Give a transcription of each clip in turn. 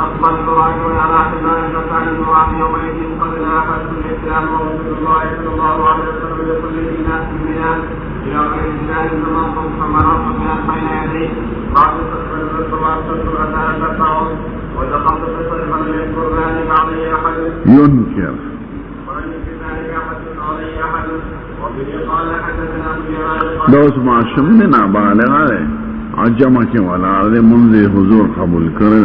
أقبلت رأيت على أحد النساء المراد يومئذ قد نافت الإسلام ورسول الله صلى الله عليه وسلم يصلي بالناس بالبنان إلى غير الله المنصب فمررت الناس بين يديه بعد تقبل الصلاة والسلام تدفعه ودخلت في طريقا يذكر ذلك عليه أحد ينكر ولم ينكر ذلك أحد عليه أحد وبه قال حدثنا أبو جهل دوس معشم نابالغ ہے عجمہ کے ولاد منزل حضور قبول کرے.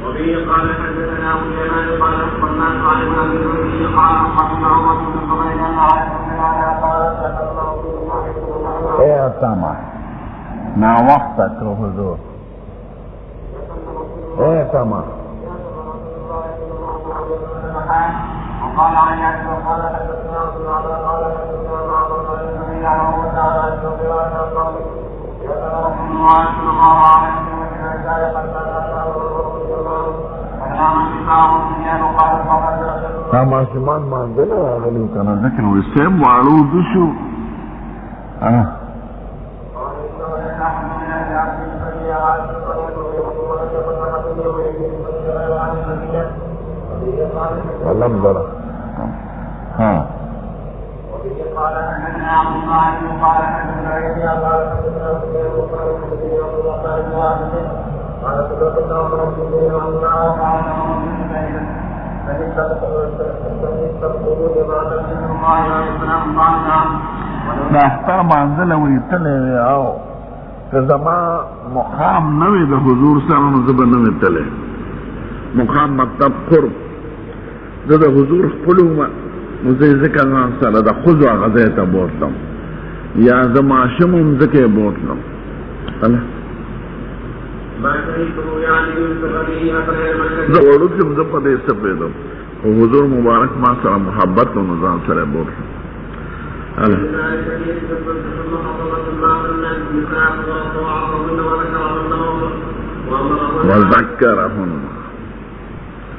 وبه قال حدثنا ابو جمال قال اخبرنا عن ابي الوليد قال اخبرنا عمر بن الخطاب عن عائشه قال ذكر رسول الله صلى الله عليه وسلم اے سما نا وقت کو حضور اے سما وقال عن عائشه قال حدثنا رسول الله قال حدثنا بعض النبي عليه وسلم رسول الله صلى الله عليه معشومان مانځنه راغلي کنه ذکر وي سیم واړو دشو ولم ذرا قال حدثنا عبد الله قال حدثنا يحيى قال حدثنا قال تذكرنا رسول الله صلى الله عليه وسلم دا اختر مانزله ویتلی او که زما مقام نوی د حضور سره نو زه به نه ویتلی. مقام مطلب قرب زه د حضور خپل وم نو زه یې ځکه ځان سره د ښځو هغه ځای ته بوتلم یا زه ماشوم وم ځکه یې بوتلم. زه وړوکی وم زه په دې څه پوهېدم خو حضور مبارک ما سره محبت و نو ځان سره یې بوتلم.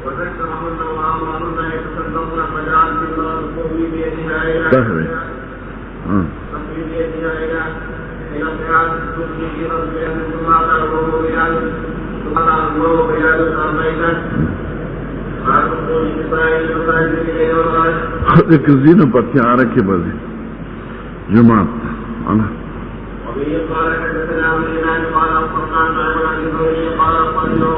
وذكرهن وأمرهن يتصدقن فجعلت الله تقوي بيدها إلى إلى قيام السجن في رجل ثم أعلمه بيان الأربعين ایک زینو پر تیارہ کے بزی جماعت وبه قال حدثنا ابو اليمان قال اخبرنا عن ابي قال اخبرنا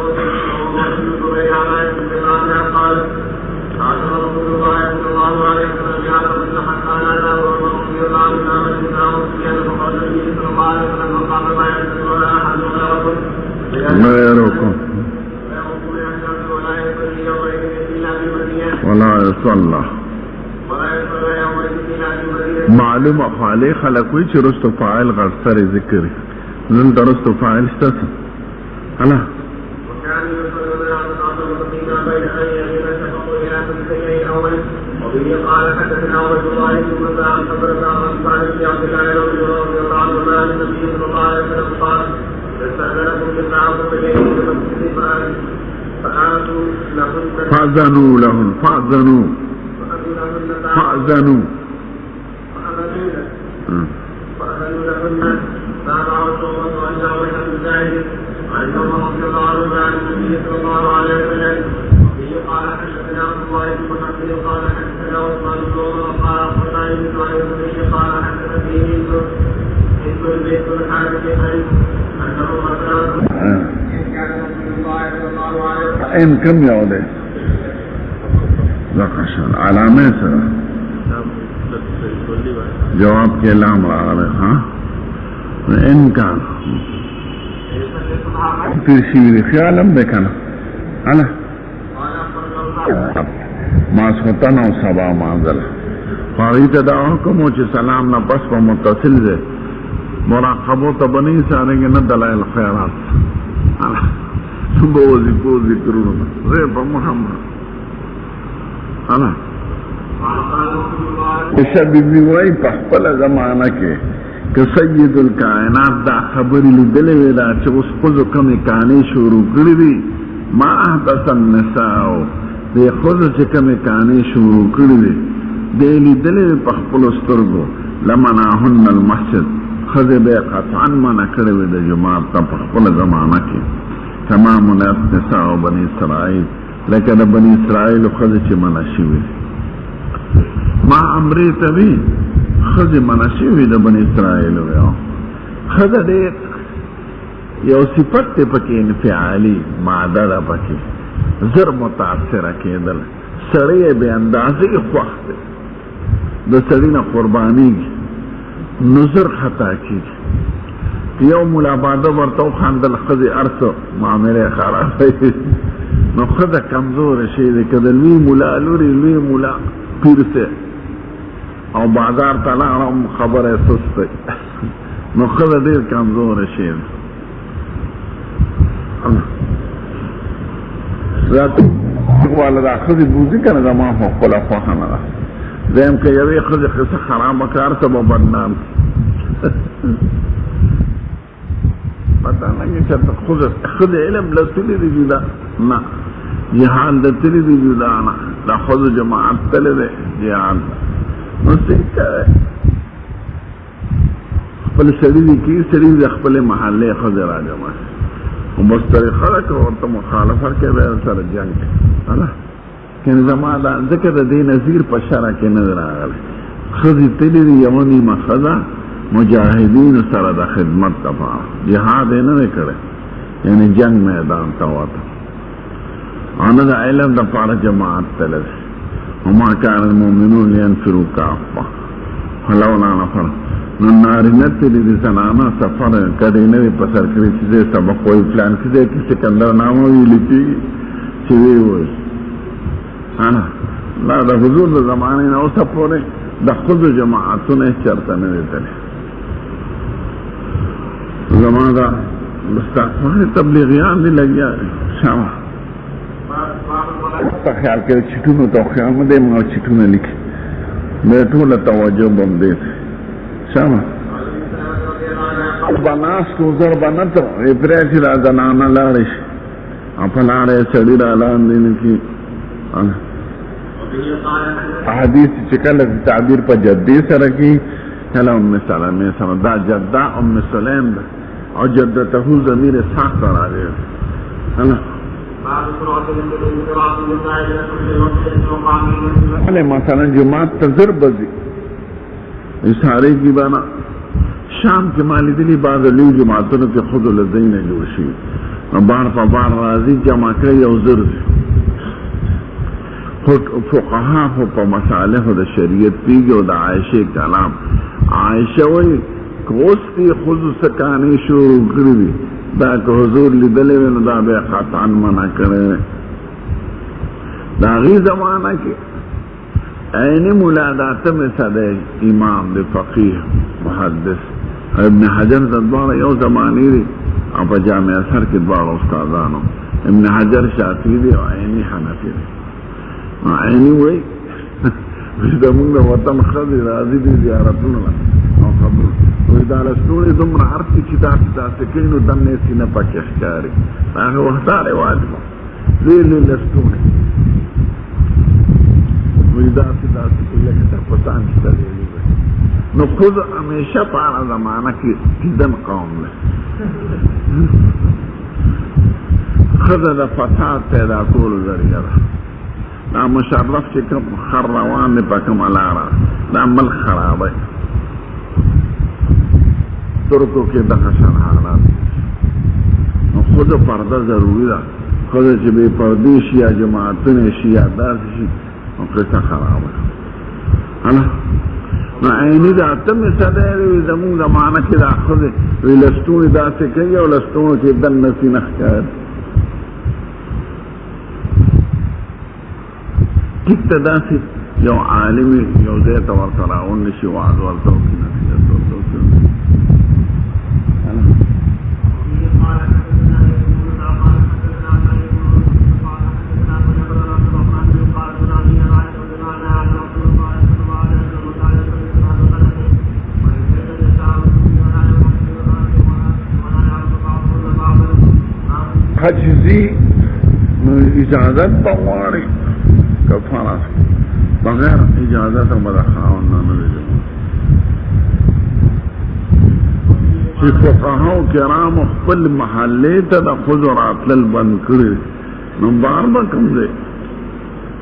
قال قال رسول الله صلى الله عليه وسلم يا رسول الله قال انا ورسول الله صلى الله عليه وسلم فقال النبي صلى الله عليه وسلم قال ما يحدث ولا احد غيركم ولا يصلى معلوم خالق خلقوی چې رستو فاعل غرسر ذکر نن درستو فاعل ستاسو انا وبه قال حدثنا عبد الله بن مسعود عن حضرة عن صالح بن عبد الله رضي الله عنه عن النبي صلى الله عليه وسلم قال استأذنكم بالتعاون بين المسجد فأذنوا لهن فأذنوا فأذنوا لهن تابعوا الصوت عن جابر بن زيد عن عمر رضي الله عنه عن النبي صلى الله عليه وسلم وفيه قال حدثنا عبد الله بن محمد قال حدثنا عثمان بن عمر قال اخبرنا ابن سعيد قال حدثني هند البيت الحارث انه كان رسول الله صلى الله عليه وسلم ان كم يعود لقشن علامه سره جواب کے لام راغله ها ان كان تشير خیالم بکنه انا ما سوتنا سبا مانزل فارید دا حکم چې سلام نه بس په متصل ده مراقبه ته بنی سره نه دلایل خیرات انا صبح وظیفه ذکرونه زه په محمد انا شبیبی وای په خپل زمانہ کې که سید الکائنات دا خبرې لیدلې وې دا چې اوس خو کومې کانې شروع کړې دي ما احدث النساء دې خو چې کومې کانې شروع کړې دي دیلی دلی پخپل سترگو لمناهن المسجد خذ بے قطعا منع کروی دا جماعت تا پخپل زمانہ کی تمام نساء بنی اسرائیل لیکن دا بنی اسرائیل خذ چی منع شوی ما امری تبی خذ منع شوی دا بنی اسرائیل ویو خذ دیت یو صفت تے پکی انفعالی مادہ دا پکی زر متاثر کی دل سڑی بے اندازی خوخت دا سڑینا قربانی کی نظر خطا کی یو مولا بادہ ورطاو خاندل خذ ارسو معاملے خراب نو خذ کمزور شید کدل لوی مولا لوری لوی مولا پیر سے او بازار تلارم خبر سستے نو خذ دیر کمزور شید ذات والا دا خذ بوزی کنه زمان حقولا خواهانه دا زیم که یوی خذ خسه خرام کار سبا بدنام پتا نگی چرتا خذ علم لطلی دی جدا نا جهاد لطلی دی جدا نا دا خذ جماعت تلی دی جهاد نسی که خپل سری دی کی سری دی خپل محلی خذ را جماعت بس طریقہ رکھو ورطا مخالفت کے بیر سر جنگ کن زمان دا ذکر دی نظیر پشارہ کے نظر آگل خذی تلی دی یمونی مخذا مجاہدین سر دا خدمت تفا جہاد اینا دے کرے یعنی جنگ میدان تاواتا آنا دا علم دا پارا جماعت تلد وما کان المومنون لینفرو کافا حلونا نفر نارینت تیلی دی زنانا سفر کدی نوی پسر کری چیزے سبق کوئی پلان کسی کی سکندر ناموی لیتی چیزے ہوئی لا دا حضور دا زمانی نا اسا پورے دا خود جماعتون چرتا نوی تلی زمان دا بستاقفاہ تبلیغیان دی لگیا شاما تا خیال کرے چٹونو تو خیال مدے ماں چٹونو لکھی بیٹھو لتوجہ بم دیتے شاما بناس کو زر بنتو افریچ را زنانا لارش اپا لارے سڑی را لان دینے کی حدیث چکل تعبیر پا جدی سرکی کلا ام سلمی سر دا جدہ ام سلیم دا اور جدتہو ضمیر ساخت را دے مثلا جماعت تذر بزی اشارے کی بانا شام کے مالی دلی بعض لیو جماعتوں کے خود لذین جوشی بار پا بار راضی جمع کری او زرد فقہا ہو پا مسالح دا شریعت پیگی و دا عائشہ کلام عائشہ وی کوستی خود سکانی شروع کردی دا کہ حضور لدلے میں دا بے خطان منع کرے دا غی زمانہ کی عینی ملادات میں صدے امام دے فقیح محدث ابن حجر دوارا یو زمانی دی اپا جامع اثر کی دوارا استادانو ابن حجر شافعی دی و عینی حنفی دی عینی وی ویدہ منگ وطن خضی راضی دی زیارتون او خبر ویدہ لستونی دمرا عرصی چتا سکینو دننے سینہ پاک اخکاری آخر وقتار واجبا لیلی لستونی ویدہ سکینہ کتا پتان کتا لیلی بے نو خود ہمیشہ پارا زمانہ کی دن قوم لے خود دا فساد پیدا کول ذریعہ دا مشرف چکم خروان دی پاکم علارا دا ملک خراب ہے ترکو کے دخشن حالات خود پردہ ضروری دا خود چی بے پردی شیعہ جماعتن شیعہ دار شیعہ قصہ خراب ہے عینی دا تم صدر وی زمون زمانہ کی دا خود وی لستون دا سکی او لستون کی دن نسی نخکار کتا دا سی یو عالمی یو زیت ورطراؤن نشی وعد ورطاو کی نتیجت ورطاو کی حجزی اجازت بواری کفارات بغیر اجازت بدا خاون نه دی چې فقهاو کرام خپل محلې ته د ښځو راتلل بند کړي نو بار به کوم دی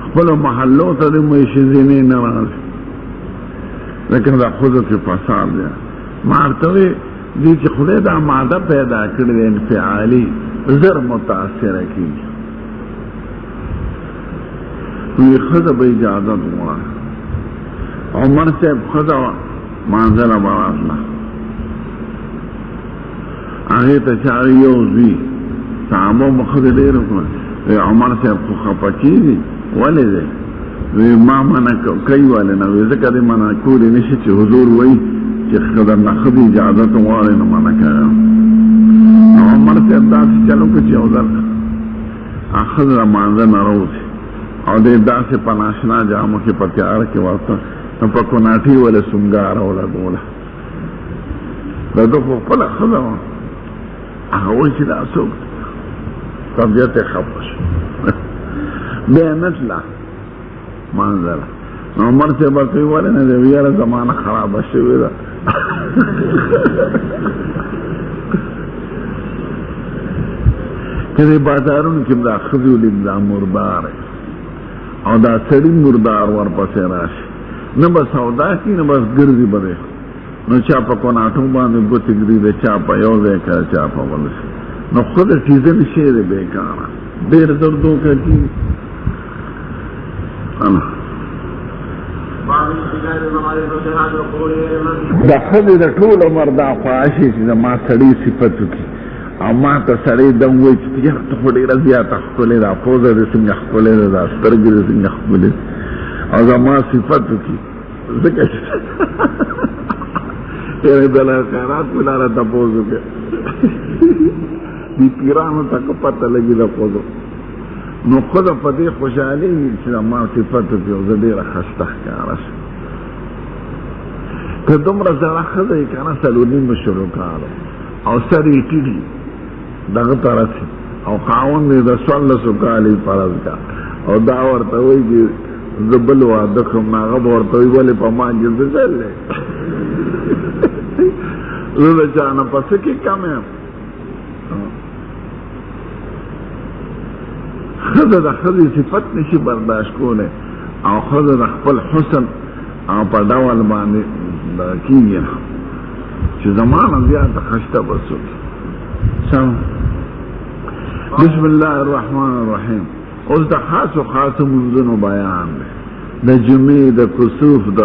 خپل محلو ته د میشزینې نه راځي لیکن د ښځو کې فساد دی ما ورته وی دي چې خدای دا ماده پیدا کړې ده انفعالي زر متاثره کیږي وی ښځه به اجازت وغواړي عمر صاحب ښځه مانځله به راتله هغې ته چې هغه یو زوی صحابو به ښځې ډېر وکړل وی عمر صاحب خو خفه کېږي ولې دی وی ما منع کوي ولې نه وی ځکه دې منع کولی نه شي چې حضور وایي چې درنه ښځې اجازت وغواړي نو منع کوي نو عمر صاحب داسې چل وکړه چې یو ځل ښځه د مانځه نه راوځي او دې داسې په ناشنا جامو کې په تیاره کې ورته نو په کوناټي ولې سونګاره ولګوله د ده خو خپله ښځه وه هغه وایي چې دا څوک طبیعت یې خفه شو بیا نه تله مانځله نو عمر صاحب ورته ویل ولې نه دی وی یاره زمانه خرابه شوې ده که دې بازارونو کې دا ښځې ولید دا مردار او دا سړي مردار ورپسې راشي نه به سودا کي نه بس ګرځي به دی نو چا په کوناټو باندې ګوتې ږدي دی چا په یو ځای کوي چا په بل شي نو خود ټیزن شی دی بېکاره ډېر دردو کوي د ښځې د ټول عمر دا خواهشي چې زما سړي صفت وکړي او ما ته سړی دم وایي چې یاره ته خو ډېره زیاته ښکلې ده پوزه دې څنګه ښکلې ده دا سترګې دې څنګه ښکلې او زما صفت وکړي ځکه چې یعنې د خیرات په لاره تپوس وکړې دې پیرانو ته که پته لګي د ښځو نو ښځه په دې خوشحالېږي چې زما صفت وکړي او زه ډېره ښایسته ښکاره شم که دومره زړه ښځه یې که نه 4.5 شلو کاله او سر یې ټیټ دغه ته رسي او خاوند یې د 14 کالې فرض کا او دا ورته وایي چې زه بل واده کوم نو هغه به ورته وایي ولې په ما کې څه چل دی زه د چا نه په څه کې کم یم ښځه د ښځې صفت نشي برداشت کولی او ښځه د خپل حسن او په ډول باندې کېږي چې زمانه زیاته خشته به څوک سم بسم الله الرحمن الرحیم اوس د خاصو خاصو منځونو بیان دی د جمعې د کسوف د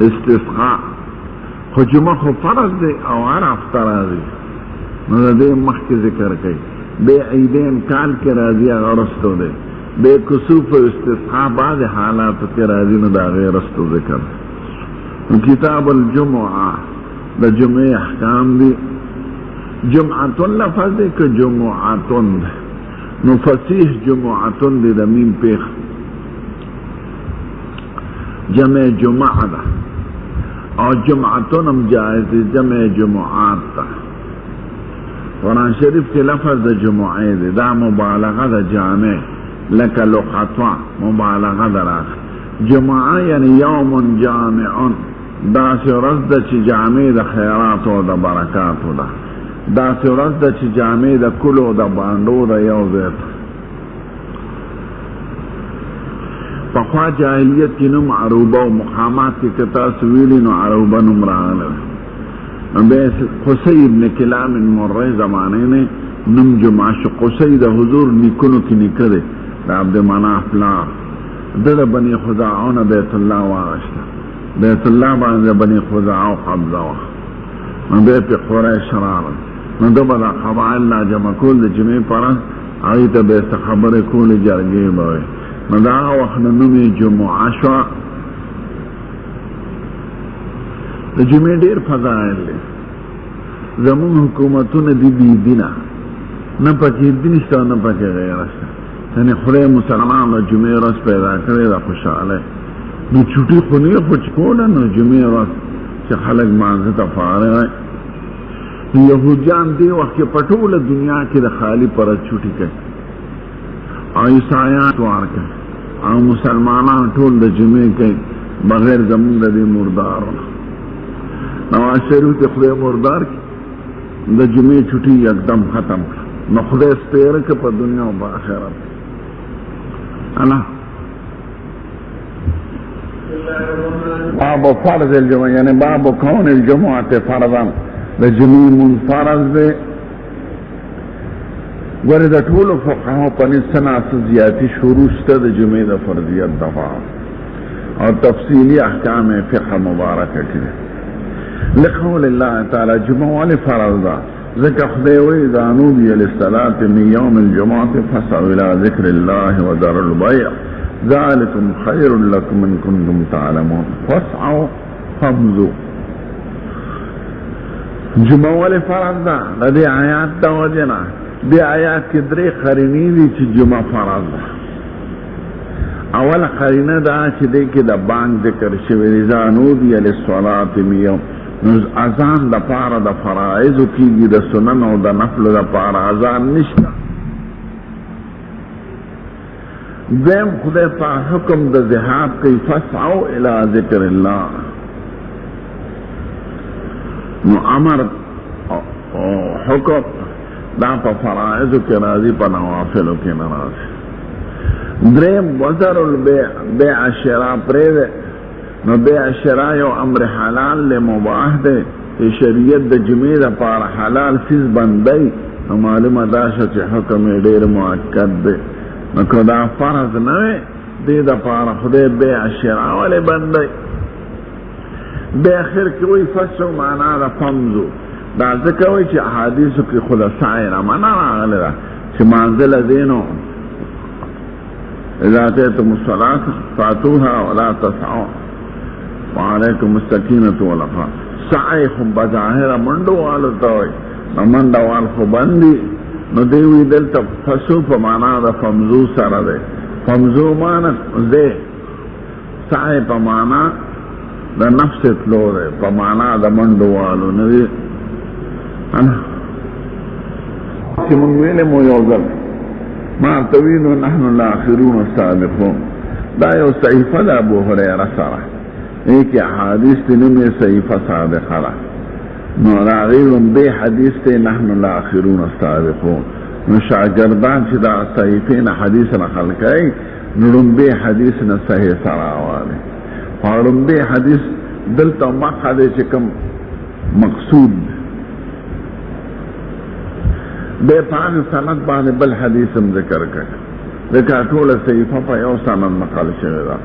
استسقا خو جمعه خو فرض دی او هر هفته راځي نو د دې مخکې ذکر کوي بې عیدین کال کې راځي هغه رستو دی بې کسوف او استسقا بعضې حالاتو کې راځي نو د هغې رستو ذکر کتاب الجمعه د جمعې احکام دي جمعتون لفظ دی که جمعتون نو فصیح جمعتون دی د میم پیخ جمع جمعه ده او جمعتون هم جائز دی جمع جمعات ده قرآن شریف کې لفظ د جمعې دی دا مبالغه ده جامع لکه لقطه مبالغه ده راغ جمعه یعنی یوم جامعون داسې ورځ ده چې جامع د خیراتو او د برکاتو ده داسې ورځ ده چې جامع د کلو د بانډو د یو ځای ته پخوا جاهلیت کې نوم عروبه او مقامات کې که تاسو ویلي نو عروبه نوم راغلی بیا قصی ابن کلام مرې زمانې نه نوم جمعه شو قصی د حضور نیکونو کې نیکه دی د عبدالمناف پلار ده د بني خزاعونه بیت الله واغشته بیت الله باندې بني خزاعه قبضه وه نو بیا پې قریش راغل نو ده به دا قبایل لا جمع کول د جمعې په ورځ هغې ته به یې څه خبرې کولې جرګې به وې نو د هغه وخت نه نوم یې جمعه شوه د جمعې ډېر فضایل دی زمونږ حکومتونه دي بېدینه نه پکې دین شته نه پکې غیره شته یعنې خدای مسلمان د جمعې ورځ پیدا کړې ده خوشحالی نو چوټي خو نه یې خو چې کوله نو جمعې ورځ چې خلک مانځه ته فارغ نو یهودیان دې وخت کې په ټوله دنیا کې د خالي پر چوټي کوي او عیسایان وار کوي او مسلمانان ټول د جمعې کوي بغیر زمونږ د دې مردارو نواز شریف کې خدای مردار کی د جمعې چھٹی یکدم ختم کړه نو خدای سپیره که په دنیا او په آخرت انا باب فرض الجمعه یعنی باب کون الجمعه فرضا د جمعې منفرض دی ورې د ټولو فقهاو په نسبت څه زیاتي شروع شته د جمعې د فرضیت دفعه اور تفصیلی احکام فقه مبارکه کې لقول الله تعالی جمعه والی فرض ده ذکر خدای وی اذا نودي للصلاة من يوم الجمعة فاسعوا الى ذكر الله وذروا البيع ذلكم خير لكم ان كنتم تعلمون فاسعوا فامضوا جمعه والی فرض ده د دې آیات د وجنه دې آیات کې درې قرینې دي چې جمعه فرض ده اول قرینه دا چې دې کې د بانک ذکر شوی اذا نودي للصلاة من يوم نو اذان د پاره د فرائض کیږي د سنن او د نفل د پاره اذان نشته دیم خدای په حکم د ذهاب کوي فسعوا الى ذکر الله نو امر او حکم دا په فرائض کې راځي په نوافل کې نه راځي دریم وزر البيع بيع الشراء پرې نو بیع شراء یو امر حلال له مباح ده شریعت د جمعې د پاره حلال چیز بندي نو معلومه ده چې حکم ډیر مؤکد ده نو کدا فرض نه دی د پاره خدای بیع شراء ولې بندي به اخر کې وی فسو معنا د فمزو دا ځکه وی چې احادیث کې خلاصای را معنا راغله چې منزل دینو اذا اتيتم الصلاه فاتوها ولا تسعوا وعلیکم السکینة والعفاف سعیهم بظاهر منډو والو ته وایي نو منډه وال خو بندي نو دی وی دلته فسو په معنا د فمزو سره دی فمزو معنا دی سعی په معنا د نفس تلو دی په معنا د منډو والو نه دی چې مونږ ویلې مو یو ځل ما تویلو نحن الاخرون السابقون دا یو صحیفه د ابو هریره سره ایک حدیث تنم صحیفہ صادقہ نو راغیرم بے حدیث تے نحن الاخرون السابقون نو شاگردان چې دا صحیفین حدیث نقل کئی نرم بے حدیث نا صحیح سراوالی فارم بے حدیث دلتا مقعد چکم مقصود بے پاک سند بانے بل حدیثم ذکر کر ذکر طول صحیفہ پا یو سند نقل شویدہ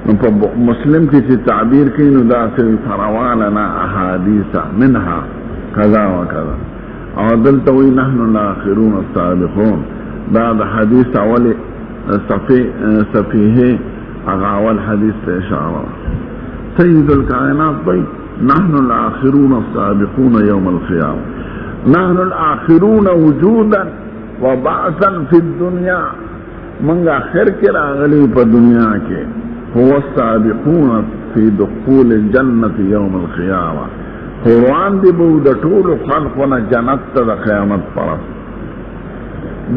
نو په مسلم کې چې تعبیر کوي نو دا سوي فروالنا احادیث منها کذا وکذا او دلته وی نحن الاخرون السابقون دا د حدیث اول صفیه هغه اول حدیث ته اشاره سید الکائنات وی نحن الاخرون السابقون يوم القيامه نحن الاخرون وجودا وبعثا في الدنيا منګه اخر کې راغلي په دنیا کې هو السابقون في دخول الجنة يوم القيامة قرآن دي بود طول خلقنا جنت دا قیامت پرس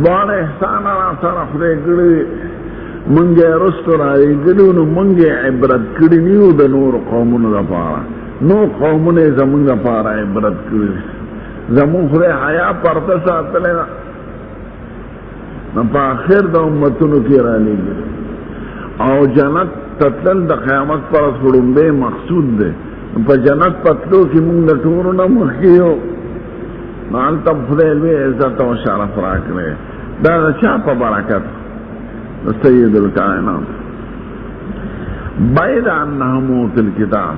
بار احسان را سر خده گلی منگه رست رای گلو نو منگه عبرت کری نیو دا نور قومون دا پارا نور قومون زمون دا پارا عبرت کری زمون خده حیا پرتا ساتلی نا پا آخر دا امتونو کی را لی گلی او جنت تطلل د قیامت پر سړمبه مقصود ده په جنت پتلو کې موږ د ټورو نه مخکیو مال تب خدای له عزت او شرف راکړي دا چا په برکت سید الکائنات باید انهم تل کتاب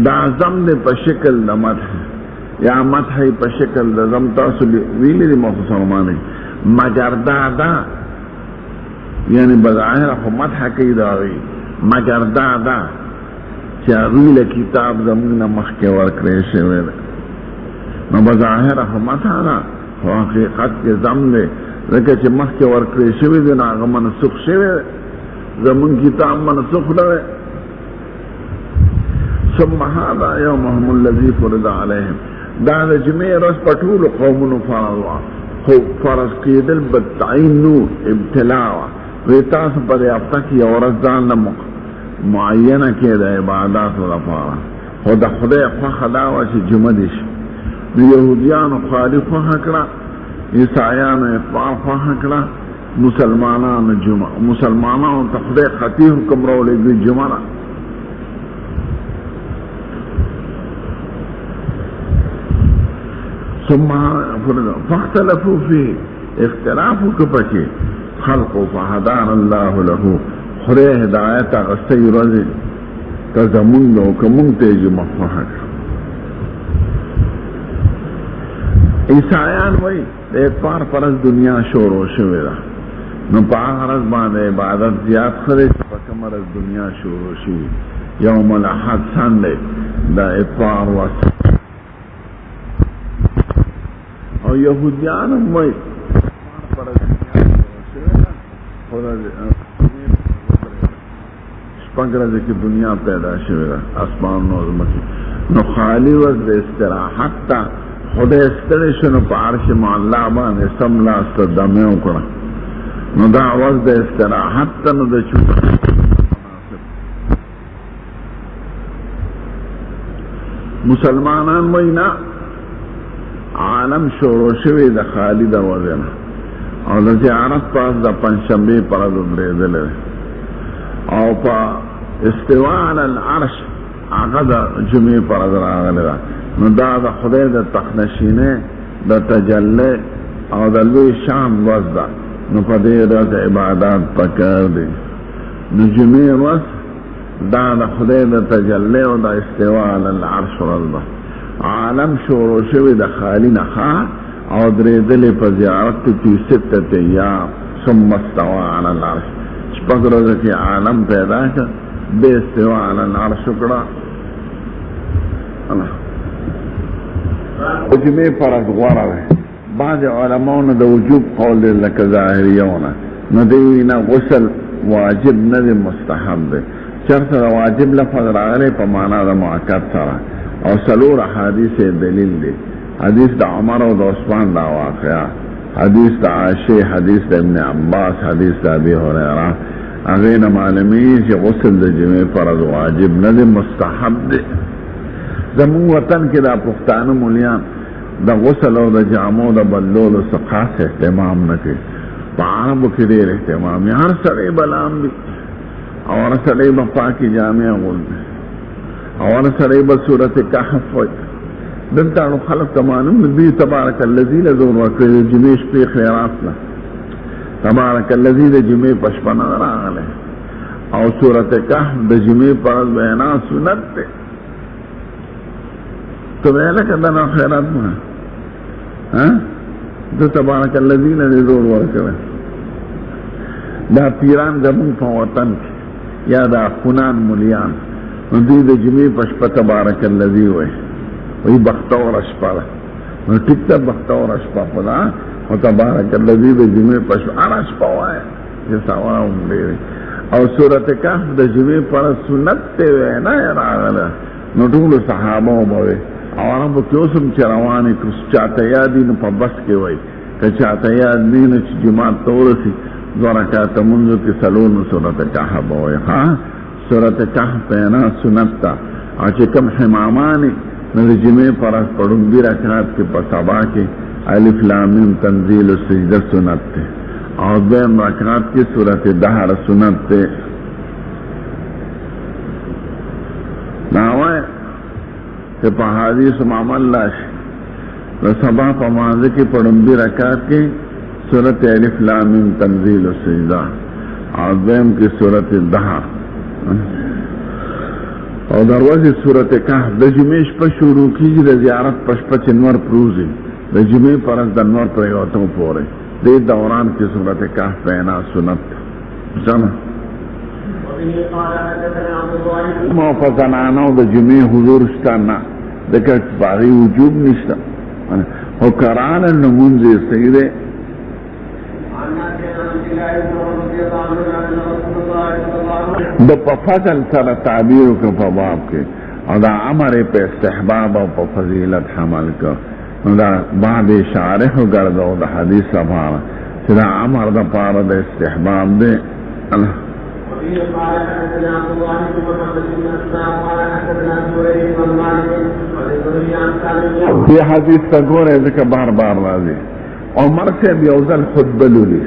دا زم د په شکل د مدح یا مدح په شکل د زم تاسو ویلې مخصوصونه مگر دا یعنی بظاهر خو مدح کوي داوی مگر دا چې ویل کتاب زمونه مخکې ورکړې شوی نو بظاهر خو مدح نه خو حقیقت کې زم دی ځکه چې مخکې ورکړې شوی دی نو هغه منسوخ شوی زمون کتاب منسوخ دی ثم هذا يومهم الذي فرض عليهم دا د جمعې ورځ په ټولو قومونو فرض وه خو فرض کېدل بالتعین نو ابتلا وه ویتاس پر ہفتہ کی عورت ځان له معینه کې د عباداتو لپاره خو د خدای خوښه دا وه چې جمعه دې شي. نو یهودیانو خالي خوښه کړه، عیسایانو اتباع خوښه کړه، مسلمانانو جمعه. مسلمانانو ته خدای خطي حکم راولېږي جمعه ده. ثم فاختلفوا فيه، اختلافو که پکې خلقو فهدانا الله له، خدای هدایت اغستی ورځې که زمونږ او که مونږ ته یې جمعه خوښه کړه. عیسایان وایي د اتوار پر ورځ دنیا شروع شوې ده، نو په هغه ورځ باندې عبادت زیات ښه دی چې په کومه ورځ دنیا شروع شوي. یوم الاحد سنډې د اتوار ورځ. او یهودیان هم وایي پر ورځ دنیا شروع شوې ده، خو شپږ ورځې کې دنیا پیدا شوې ده، اسمانونو او ځمکې. نو خالي ورځ د استراحت ته خدای ستړی شو، نو په عرش معلی باندې سم لاس ته دمې وکړه. نو دا ورځ د استراحت ته، نو د مسلمانان وایي نه، عالم شروع شوی د خالي د ورځې نه، او د زیارت پاس د پنجشنبې پر ورځ درېدلی دی، او په استوا علی العرش هغه د جمعې پر ورځ راغلی ده. نو دا د خدای د تخنشینې د تجلی او د لوی شان ورځ ده. نو په دې ورځ عبادات پکار دي. نو جمعې ورځ دا د خدای د تجلی او د استوا علی العرش ورځ ده. عالم شروع شوی د خالي نه او درېدلې په زیارت کې 6 ایام ثم استوى علی العرش. شپږ ورځې کې عالم پیدا کړ، بیا استوا علی العرش وکړه. جمعې پر ورځ غوره دی. بعض علماؤنو د وجوب قول دی لکه ظاهریونه، نو دوی وایي نه، غسل واجب نه دی، مستحب دی. چېرته د واجب لفظ راغلی په معنا د مؤکد سره، او څلور احادیث دلیل دی. حدیث د عمر او د عثمان دا واقعه، حدیث د عائشې، حدیث د ابن عباس، حدیث د ابي هريره. هغې نه معلومیږي چې غسل د جمعې پر ورځ واجب نه دی، مستحب دی. زمون وطن کې دا پښتانه مولیان د غسل او د جامو د بدلولو څه خاص اهتمام نه کوي. په عربو کې ډېر اهتمام وي، هر سړی به لامبي، او هر سړی به پاکې جامې اغوندي، او هر سړی به سورت کهف وایي. دلته نو خلک ته معلوم نه دي. تبارک الذي له زور ورکړی د جمعې شپې خیرات له، تبارک الذي د جمعې په شپه نه راغلی، او سورت کهف د جمعې په ورځ وینا سنت دی. تو ویله که دنا خیرات مه دو تبارک الذی له زور ورکړی. دا پیران زمونږ په وطن کې یا دا خونان مولیان، نو دوی د جمعې په شپه تبارک الذی وایي، وایي بختوره شپه ده. نو ټیک ته بختوره شپه خو ده، خو تبارک الذی د جمعې په شپه هره شپه وایي چې ثواب هم ډېر. او سورت کهف د جمعې په ورځ سنت دی، وینا یې راغله. نو ټولو صحابه به وایي، او عربو کې اوس هم چې روانې که چاته یاد وي نو په بس کې وایي، که چاته یاد وي نو چې جومات ته ورسي 2 رکعاته لمونځو کې څلور نو سورت کهف به وایي. سورت کهف وینا سنت ده. او چې کوم حمامانې نو د جمعې په ورځ په ړومبي رکعات کې په سبا کې الف لام میم تنزیل السجده سنت دی، او دویم رکعات کې سورت دهر سنت دی. ناوایه کہ پا حدیث معمل لاشی و سبا پا مانزه کی پڑنبی رکات کی سورت الف لام میم تنزیل السجدہ، عظیم کی سورت دہر، اور دروازی سورت کهف. د جمعې شپه شروع کیږي د زیارت په شپه چې نور پروزي، د جمعې پر ورځ د نور پرېوتو پورې دې دوران کې سورت کهف وینا سنت جنا. ما په زنانو د جمعې حضور شته نه، ځکه په هغې وجوب نشته، خو کرانه لمونځ یې صحیح دی. د په فضل سره تعبیر وکړه په باب کې، او دا امر په استحباب او په فضیلت حمل کړه. نو دا باب شارح وګرځو د حدیث لپاره، سدا امر دا پارا دا استحباب دے اللہ وفيه قال حدثنا عبد الله بن محمد بن اسلام قال حدثنا زهير بن مالك وذكرني عن سالم یہ حدیث کا گور ہے ذکر بار بار راضی عمر سے بیوزل خطبہ لولی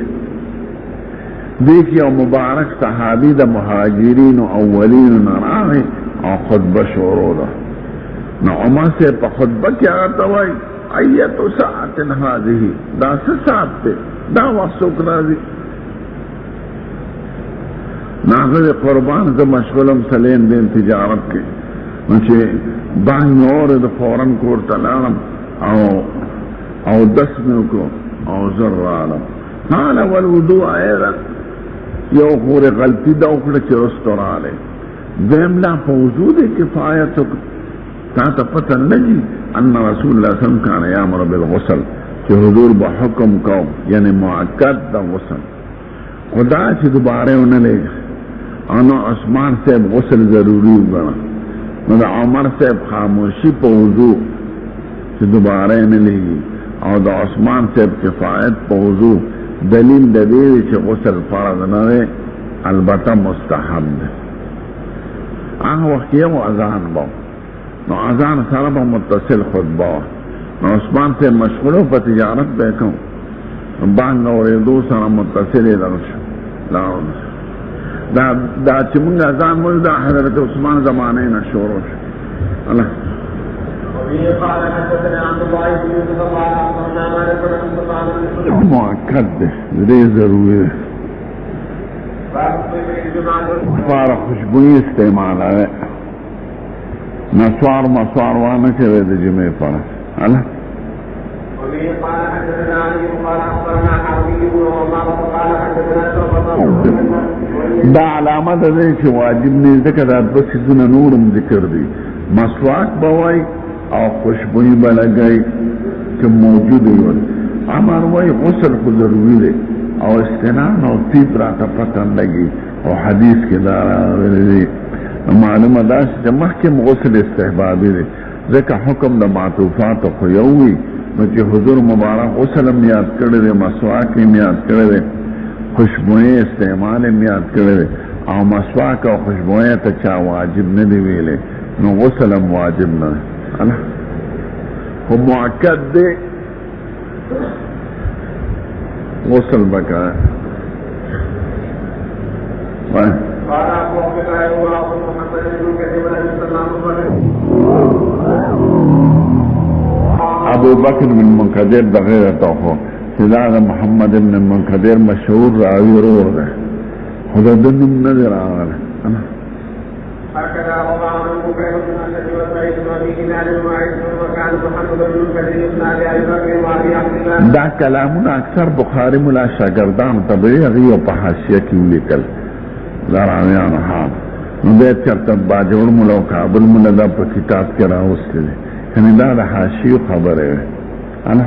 دیکھئے مبارک صحابی دا مہاجرین و اولین نراغی اور خطبہ شروع دا نا عمر سے پا خطبہ کیا آتا وائی ایتو ساعت هذه دا ساعت تے دا وقت راضی ناغذ قربان سے مشغولم سلین دین تجارت کے مجھے بانگ نور دا فوراں کور تلالم او دسمو کو او ذر عالم حالا والوضوء ایضا یو خور غلطی دا اکڑا چی رستور آلے دیم لا فوضود کفایتو تا پتن لگی ان رسول اللہ صلی اللہ علیہ وسلم کانا یامر بالغسل چی حضور بحکم کو یعنی معقد دا غسل خدا چی دوبارے انہیں لے گا انو عثمان صاحب غسل ضروری ہوگا مدہ عمر صاحب خاموشی پا وضوء چی دوبارے انہیں لے گی اور دا عثمان صاحب کفایت پا وضوء دلیل دلیل چی غسل فرض نرے البتہ مستحب دے آنگا وقت یو اذان باو نو اذان سارا با متصل خطبہ نو عثمان سے مشغولو پا تجارت بیکھوں بانگ اور دو سارا متصل لرشو دا چمونگا اذان موجود دا حضرت عثمان زمانے نشوروش اللہ وفيه قال حدثنا عبد الله بن يوسف قال اخبرنا مالك بن انس مؤکد دے دے ضروری دے فارغ خوشبوئی استعمال ہے نسوار مسوار وانا چوے دے جمعے پر اللہ وفيه قال حدثنا علي قال اخبرنا حربي بن عمر قال حدثنا شعبة دا علامت دے چھ واجب نے ذکر دا بس سن نورم ذکر دی مسواک بوائی او خوشبوئی بلگئی کہ موجود ہے عمر وائی غسل کو ضروری دے او استنان او تیب راتا پتن لگی او حدیث کے دارا دی معلوم داش جمع کے غسل استحبابی دے ذکر حکم دا معطوفات و خیوی مجھے حضور مبارک غسل یاد کردے مسواک یاد کردے خوشبوئیں استعمال یاد کردے او مسواک او خوشبوئیں تچا واجب ندی ویلے نو غسل واجب نہ اللہ وہ معقد دے غسل بکا قال ابو بكر وابو محمد بن كثير بن سلام ابو بکر بن منقدر بغیر توفو سلال محمد بن منقدر مشهور راوی رور ده خدا دنم نظر آغاله هكذا روى عن بكير بن اسد وسعيد بن ابي هلال ومعيد وكان محمد بن كثير يثنى لابي بكر وابي عبد الله دا کلامون اکثر بخاری ملا شاگردان طبعی اغیو پا حاشیه کیو لکل لراویان حال نو بیت چرتا باجور ملا و کابل ملا دا پا کتاب کرا اسلی دی یعنی دا حاشیو خبر ہے انا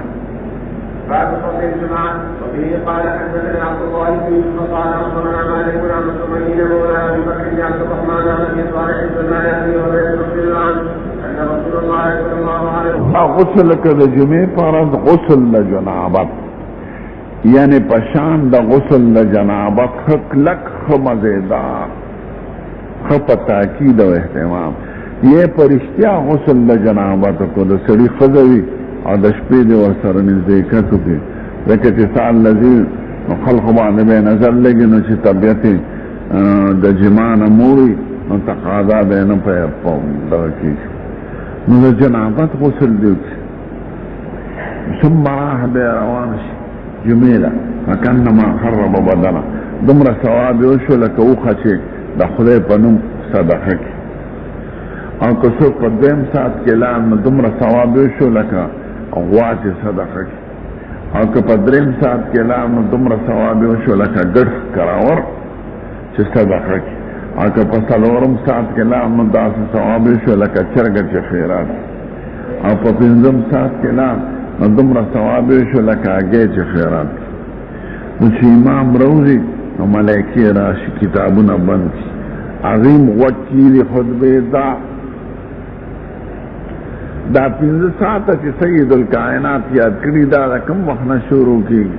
بعد فضل الجماعة وفيه قال حدثنا عبد الله بن يوسف قال اخبرنا مالك بن عبد الرحمن مولى ابي بكر بن عبد الرحمن عن ابي صالح بن ابي هريره رضي الله عنه ان رسول الله صلى الله عليه وسلم غسل کد جمعه فرض غسل لجنابت یعنی پشان دا غسل لجنابت خلق خمزیدار خپ تاکید و احتمام یہ پرشتیا غسل لجنابت کو دا سڑی خضوی اور دا شپی دی ورسر نزدیکتو کی لیکن تسال لذیذ خلق باندې به نظر لگی نو چی طبیعتی دا جمان موری نو تقاضا بے نو پہ درکی نو دا جنابت غسل دیو کی ثم راح بے روانش جمیلا فکنما خرب بدنا دمرا ثواب وشو لکه اوخه چې د خدای په نوم صدقه کی او که څوک په دویم ساعت کې لاړ نو دومره ثواب وشو لکه غوا چې صدقه کی او که په دریم ساعت کې لاړ نو دومره ثواب وشو لکه ګډ کراور چې صدقه کی او که په څلورم ساعت کې لاړ نو داسې ثواب وشو لکه چرګه چې خیرات او په پنځم ساعت کې لاړ نو دومره ثواب وشو لکه هګۍ چې خیرات نو چې امام روزي نو ملائکې راشي کتابونه بند کړي عظیم وکیل خطبه دا 15 ساعته چې سید الکائنات یاد کړي دا کوم وخت نه شروع کیږي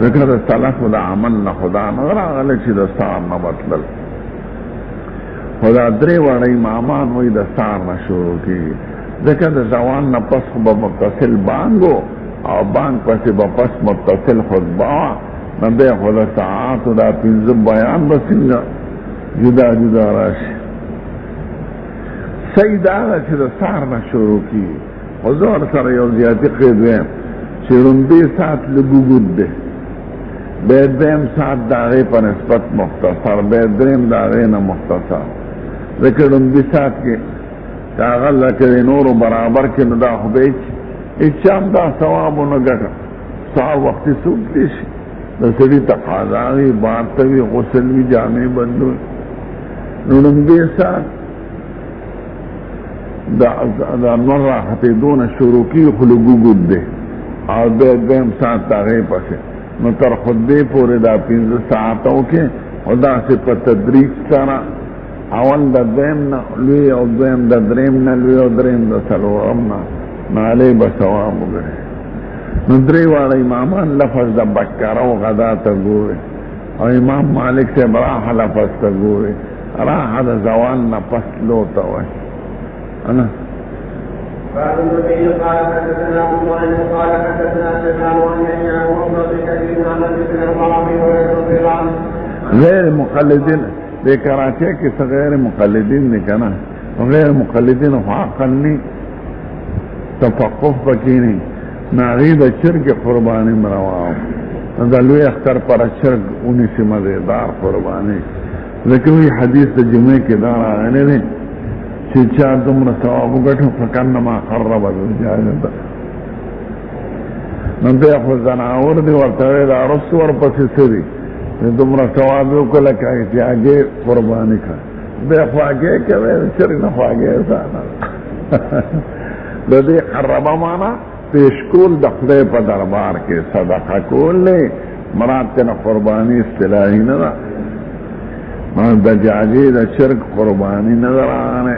ذکر سلف دا عمل نه خدا نظر آغلی چی دا سار نه بطلل خدا دری وڑی امامان وی دا سار نه شروع کی ذکر دا زوان نه پس با متصل بانگو او بانگ پسی با پس متصل خطبا نبی خدا ساعات دا پینزب بیان بسنگا جدا جدا راشی سید آغا چی دا سار نه شروع کی حضور سر یو زیادی قیدویم چی رنبی ساعت لگوگود ده بیدریم ساعت داغی پر نسبت مختصر بیدریم داغی نا مختصر ذکر انبی ساعت کی کاغل لکر نور برابر کی ندا خبیچ اچام دا ثوابو نگا سواب وقتی سوک لیشی دا سری تقاضاوی بارتوی غسلوی جامعی بندوی نور انبی ساعت دا نور راحتی دون شروع کی خلقو گود دے اور بیدریم ساعت داغی پسے نو تر خطبه پوری دا 15 ساعتوں کے خدا سے پا تدریج سارا اول دا دویم نا لوی او دویم دا دریم نا لوی او دریم دا سلورم نا نالی بسواب گئے نو دری والا امامان لفظ دا بکر او غدا تا گوئے او امام مالک سے براح لفظ تا گوئے راح دا زوان نا پس لوتا ہوئے انا بعد النبي قال حدثنا ابو معين قال حدثنا سفيان عن يحيى وابن ابي كثير عن ابي بن عمر رضي الله عنه غیر مقلدین دے کراچے کے غیر مقلدین نے کہنا غیر مقلدین حقا نہیں تفقف بکینی ناغید چرک قربانی مرواؤ دلوی اختر پر چرک انہی سے مزیدار قربانی لیکن وہی حدیث جمعے کے دار آنے نے چیچا دمرا ثواب گٹھو فکنما خرب الجاجتا نندے اخو زناور دی ورطوے دا رسو ورپسی سری دمرا ثوابیو کلکا ایسی آگے قربانی کا دے اخو آگے کبھے چری نخو آگے سانا دے خربا مانا پیشکول دخلے پا دربار کے صدقہ کول لے مراد تینا قربانی اصطلاحی ندا دا جاجی دا شرک قربانی نظر آنے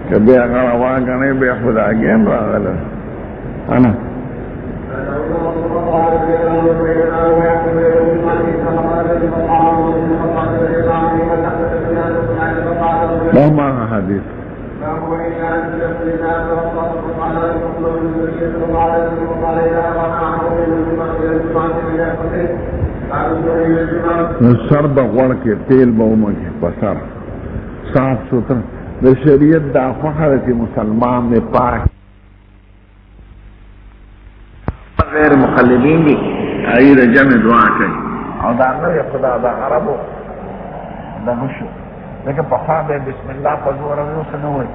کہ بے اگر آواگنے بے خدا گین را غلط انا بہما حدیث سر بغور کے تیل بوما کے پسر صاف ستھرا دا شریعت دا فخرتی مسلمان نے پاک غیر مقلدین بھی عید جمع دعا کئی اور دا نوی خدا دا عربو دا نشو لیکن پخواب بسم اللہ پزور رویو سنوئی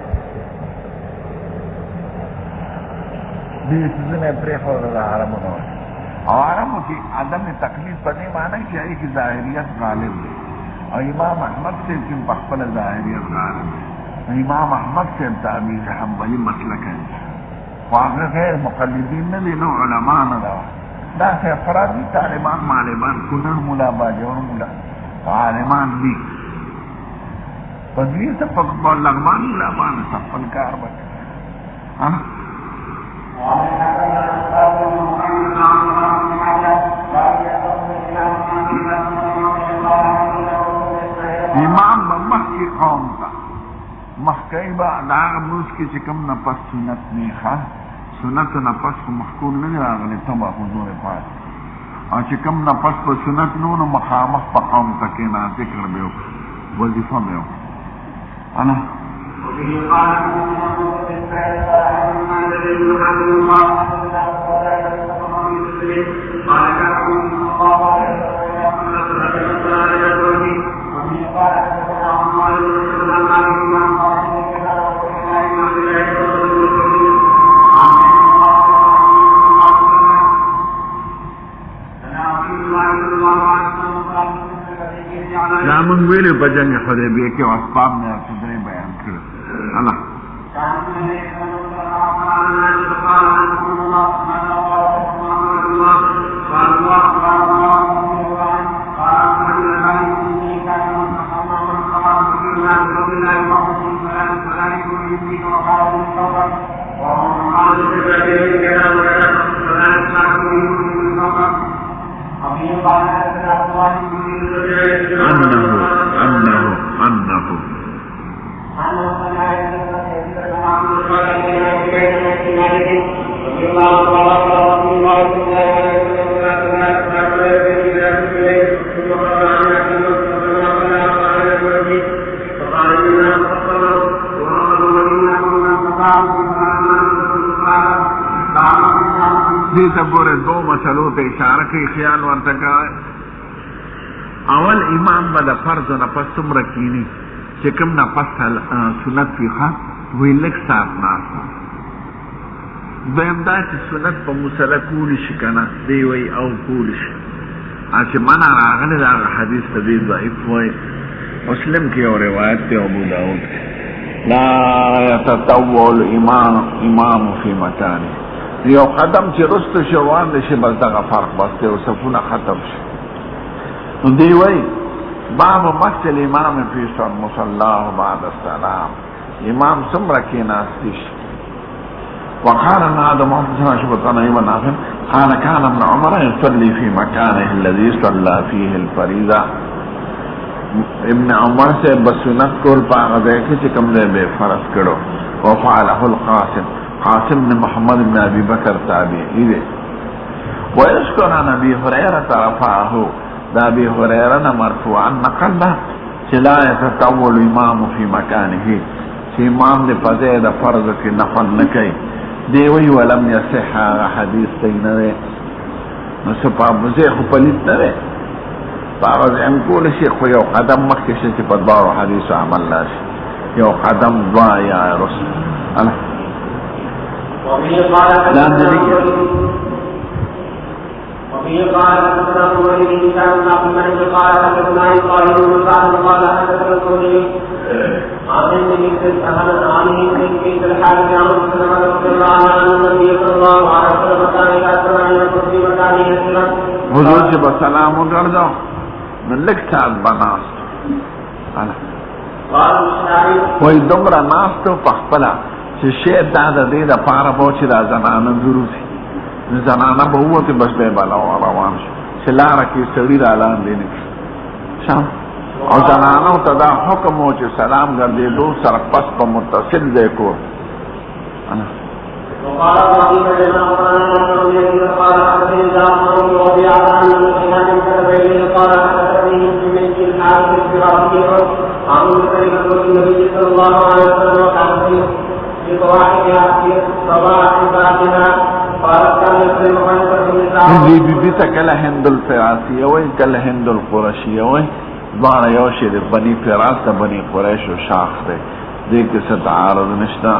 بیس زن پریخو دا عربو نوئی اور عربو کی عدم تقلید پر نہیں مانا کہ ایک ظاہریت غالب ہے اور امام احمد سے کن پخپل ظاہریت غالب ہے امام احمد سے تعبیر حنبلی مسلک ہے واقع غیر مقلدین نے نو علماء ندا دا سے افرادی طالبان معلمان کنر ملا باجور ملا عالمان دی پدوی سے پکبال لغمان ملا بان سفل کار بکر امام بمخ کی قوم کا مخکئی با داغ موس کی چکم نپس سنت نیخا سنت نپس کو محکول نہیں راغلی تبا حضور پاس اور چکم نپس کو سنت نون مخامخ پا قوم تکینا ذکر بیو وظیفہ بیو انا وبه قال نامن ویلے بجنگ حدیبیہ کے اسباب میں صدرے بیان کرے اللہ ګوره دو مسلو ته اشاره کوي خیال ورته کوي. اول امام به د فرض نه پس څومره کینی چې کوم نه پس سنت وي ښه وی لږ ساعت ناست. دویم دا چې سنت په مسله کولی شي که نه دی وایي او کولی شي چې منع راغلی د هغه حدیث ته دی ضعیف وایي. مسلم کې یو روایت دی ابو داود لا یتطوع الامام فی مکانه، یو قدم چې رستو شي روان دی شي بس دغه فرق بس دی او صفونه ختم شي. نو دی وایي باب مس الامام فی مصلاه بعد السلام، امام څومره کېناستی شي. وقال هذا محمد صلى الله عليه وسلم نافع قال كان ابن عمر يصلي في مكانه الذي صلى فيه الفريضة. ابن عمر سے بسنت کول پاغه ځای کې چې کوم ځای به فرض کړو. وفعله القاسم، قاسم بن محمد بن ابي بکر تابعی دی. ويذكر عن ابي هريره رفعه، دا ابي هريره مرفوعا نقل چې لا يتطوع الامام في مكانه، چې امام دې په ځای د فرض کې نفل نه کوي. دی وی ولم يصح حدیث تی نه دی، نو څه په ځای خو پلیت نه دی، په هغه ځای هم کولی شي خو یو قدم مخکې شي چې په دواړو حدیثو عمل لا شي، یو قدم دوه یا رسل وفي قال حدثنا ابو بكر بن هشام بن عبد الملك قال حدثنا اسماعيل بن سعد قال حدثنا الزهري عن ابن بنت الحارث عن سلمة رضي الله عنه ان النبي صلى الله عليه وسلم كان اذا سمع يذكر في مكانه يسيرا حضور چې به سلام وګرځاو نو لږ ساعت به ناست وایي دومره ناست و په خپله چې شی دا د دې دپاره به و چې دا زنانه ضروري زنانه به ووتې بس دی به روان شو چې لاره کې سړي را لاندې نه کړي او زنانو ته دا حکم و چې سلام ګرځېدو سره پس په متصل ځای کور. وقال ابراهيم بن قال حدثني جعفر بن ربيعه عن سفيان بن كثير قال حدثني بنت الحارث الفراسي عن النبي صلى الله عليه وسلم وكان في طواعها في صباح بعدها قالت كان يسلم خمسه من بی بی ته کله هند الفراسیه وایي کله هند القرشیه وایي، دواړه یو شی دی. بني فراس ته بني قریش و شاخ دی، دې کې څه تعارض نشته.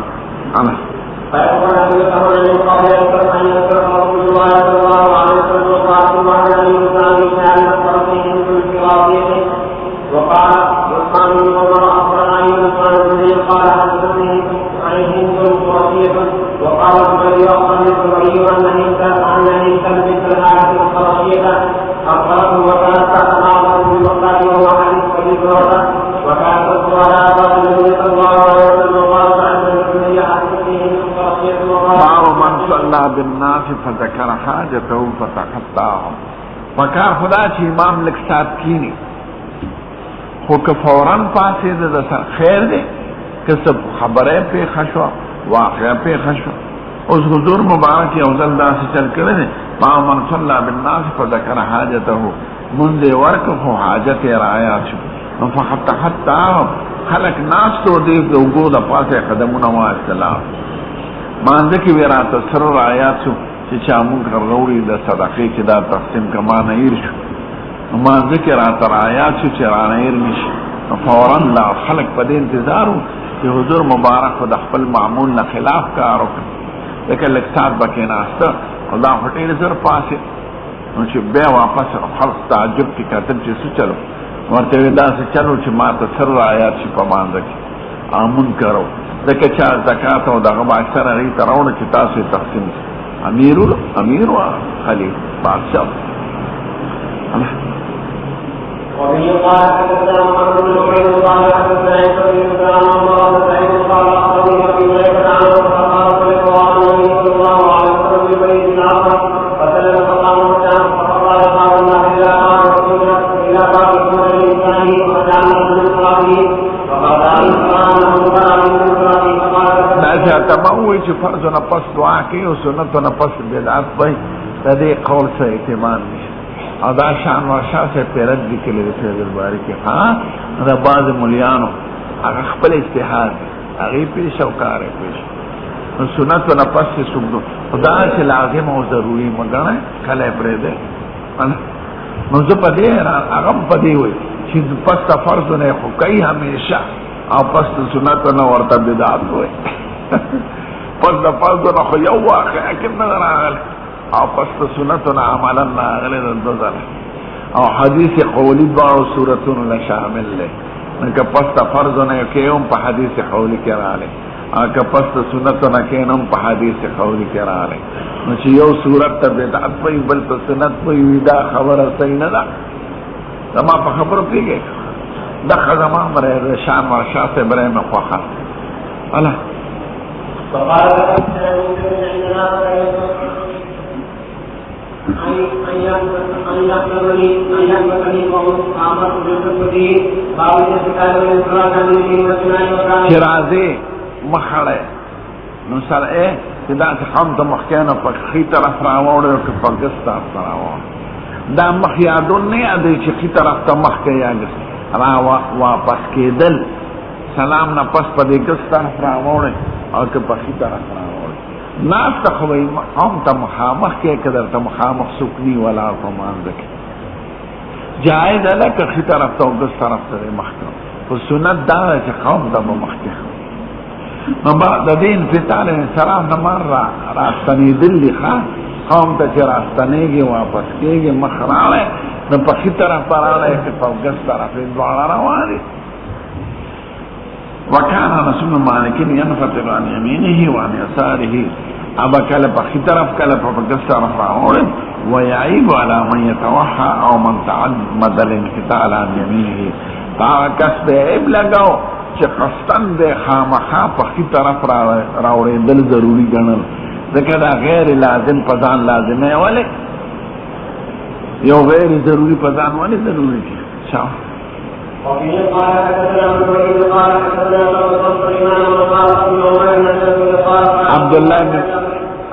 وقال عثمان بن عمر اخبرنا يونس عن الزهري قال حدثني عن هند القرشيه وقال الزهري اخبرني الزهري عن هند بنت الحارث القرشيه اخبرته وكانت تحت معظم بن بكر وهو حديث ابي هريره وكانت تذكر على ابواب النبي صلى الله عليه وسلم وقال فعند النبي حديث فيهم القرشيه باب من صلى بالناس فذكر حاجته فتقطعهم. فکار خدا چې امام لږ ساعت کینی خو که فوراً پاسېده د سر خیر دی، که څه خبره پېښه شوه واقعه پېښه شوه. اوس حضور مبارک یو ځل داسې چل کړی دی باب من صلی بالناس فذکر حاجته، مونځ یې ورکړ خو حاجت یې رعایات شو. نو فحتى خلک ناستو دی د اوږو د پاسه قدمونه واستلاف مانځه کې وی راته سره رعایات شو چې چا مونږ راوړي د صدقې چې دا تقسیم کما نه هیر شو. مانځه کې راته رعایات شو چې رانه هیر نشي. فوراً لا خلک په دې انتظار و چې حضور مبارک د خپل معمول نه خلاف کار وکړي، لکه لږ ساعت به کېناسته او دا خو ډېر زر پاسې نو چې بیا واپس خلق تعجب کې کتل چې څه چلو ورته وی داسې چلو چې ما ته سر رعایات شي په مانځه کې امون کرو ځکه چې زکات او دغه به اکثر هغې ته راوړه چې تاسو یې تقسیم امیر و خلیل بادشاه. وبه قال حدثنا محمد بن عبيد الله حدثنا عيسى بن سلام وقال سعيد چې تموي چې فرض نه پس دعا کوي او سنت نه پس بدعت وي د دې قول څخه اعتماد نشته او دا شان ورشا سے پیرد لیکلی دی فیض الباری کې ها دا بعض مليانو هغه خپل اجتهاد هغه پیش او کار پیش نو سنت نه پس سګدو خدا چې لازم او ضروري مګنه کله پرې ده نو زه په دې هغه په دې وي چې پس فرض نه خو کوي همیشه او پس سنت نه ورته بدعت وي پس د فرض نه خو یو واقع کې نه راغلی او پس سنت نه عملا نه راغلی د ځل او حدیث قولی باو صورتونو له شامل له نو پس فرض نه کوم په حدیث قولی کې راغلی او پس سنت نه کوم په حدیث قولی کې راغلی نو چې یو صورت ته بدعت وي بل ته سنت وي دا خبره صحیح نه ده زما په خبرو پیږي دا خدامه مره شان ورشا سے بره مې خوخه الله چې راځي مخړه نو سره چې دا هم د مخکانه په خې طرف راوړل او په ګس طرف راوړل دا مخ یادون نه یادې چې خې طرف ته مخ کې یادې را واپس کېدل سلام نه پس په دې ګس طرف راوړل او که په خې طرف راوړل ناس ته خو هم ته مخامخ کې کړه ته مخامخ سکني ولا کومان ځکه جائز ده که خې طرف ته او ګس طرف ته مخ کړه او سنت دا چې قوم ته مخ کې نو بعد د دین فتال سلام نه مر راستنی دلی خان قوم ته چې راستنیږي واپس کېږي مخ راړی نو په ښي طرف ته راړی که په ګس طرف یې دواړه روان دي وکان انس بن مالک ينفتل عن يمينه وعن يساره ابا کله په ښي طرف کله په ګس طرف راوړي ويعيب على من يتوحى او من تعمد الانفتال عن يمينه کس به عیب لګاو چې قصدن د خامخا په ښي طرف راوړېدل ضروري ګڼل ځکه دا غیر لازم په ځان لازمه ولې یو غیر ضروري په ځان ولې ضروري دي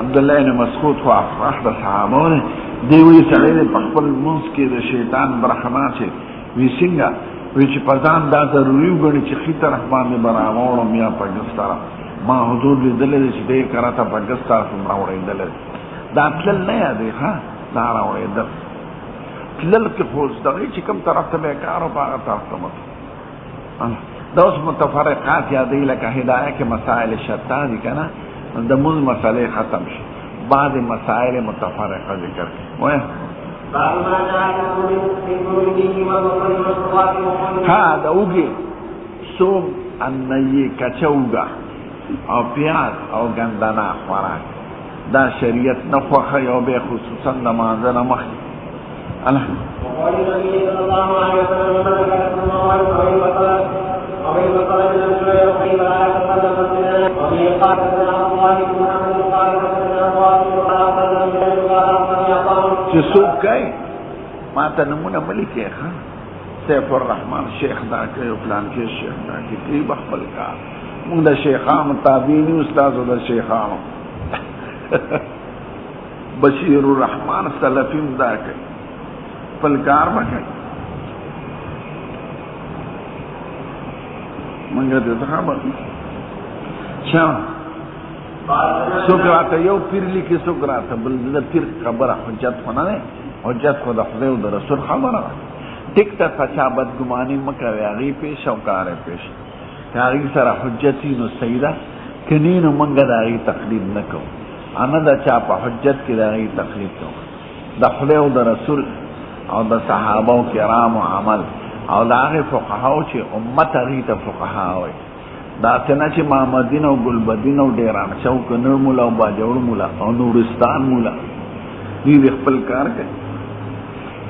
عبد الله بن مسعود خو احد صحابه دی وی سړی په خپل منځ کې د شیطان برخما چې وی څنګه وی چې په ځان دا ضروري وګڼي چې ښي طرف باندې براوړم یا په ګس طرف ما حضور لیدلې چې دې کراته په ګس طرف راوړېدل دا تل نه یادې ها دا راوړېدل تلل کې خو دغه چې کوم طرف ته به کار او هغه طرف ته مت دا اوس متفرقات یادې لکه هدايه کې مسائل شتا دي کنه د موږ مسئله ختم شي بعد مسائل متفرقه ذکر وای ها دا وګي سوم اني کچوګه او پیاز او ګندنا خوراک دا شریعت نه خوخه یو به خصوصا د مانځنه مخ الله چې څوک کوي ما ته نمونه ملي ها سیف الرحمن شیخ دا کوي فلان کې شیخ دا کوي بخبل کار موږ د شیخانو تابعین استاد د شیخانو بشیر الرحمن سلفیم دا کوي فلکار وکړي موږ ته خبر چا سوګراته یو پیر لیکي سوګراته بل د پیر خبره حجت خونه نه حجت خو د خدای او د رسول خبره ټیک ته فچا بدګماني مکه یاري پیش او کار پیش کاری سره حجتی نو سیدا کني نو منګه دای تقلید نکو انا د چا په حجت کې دای تقلید کو د خدای او د رسول او د صحابه کرام عمل او د هغه فقهاو چې امت هغه ته فقها وي دا څنګه چې محمدین او ګلبدین او ډیران چوک نور مولا او باجوړ مولا او نورستان مولا دې خپل کار کوي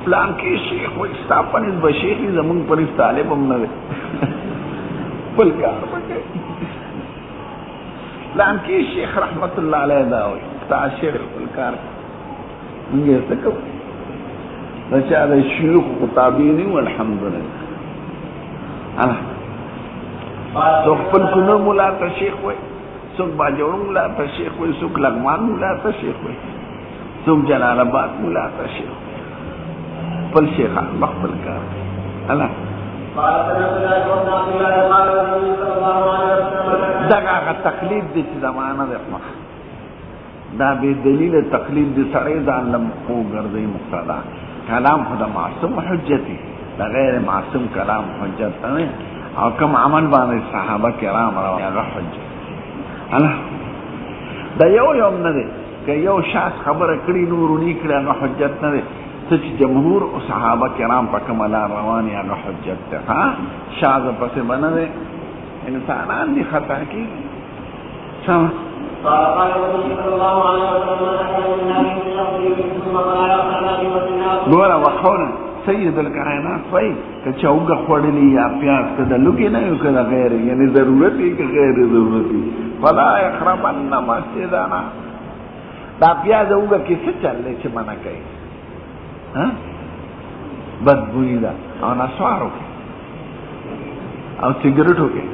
پلان کې شیخ و استاپنې بشیخي زمون پر طالب هم نه خپل کار وکړي پلان کې شیخ رحمت الله علیه دا وي تاشر خپل کار موږ څه کوو دا چې د شیوخ مطابقین والحمدلله انا تو خپل کونو مولا ته شیخ وای څوک باجوړ مولا ته شیخ وي، څوک لغمان مولا ته شیخ وي، څوک جلال آباد مولا ته شیخ وي. خپل شیخان بخپل کار الله دغه هغه تقلید دی چې زمانه ده دا بې دلیله تقلید دی، سړی ځان له وګرځوي مقتدا. کلام خو د معصوم حجت دی، د غیر معصوم کلام حجت نه، او کوم عمل باندې صحابه کرام راوړي هغه حجت الله. دا یو نه دی که یو شخص خبره کړي نور نه کړي هغه حجت نه دی. څه چې جمهور او صحابه کرام په کومه لار روان هغه حجت ده. ها شاذ پسې باندې دی انسانان دي خطا کیږي. ګوره وقوله سید الکائنات وایي که چوګه خوړلي یا پیاز که د لوګي نه یو که د غیر یعنی ضرورت وي که غیر ضرورت وي فلا یقربن مسجدنا. دا پیاز اوګه کې څه چل دی چې منع کوي؟ بدبویي ده او نسوارو کې او سګرټو کې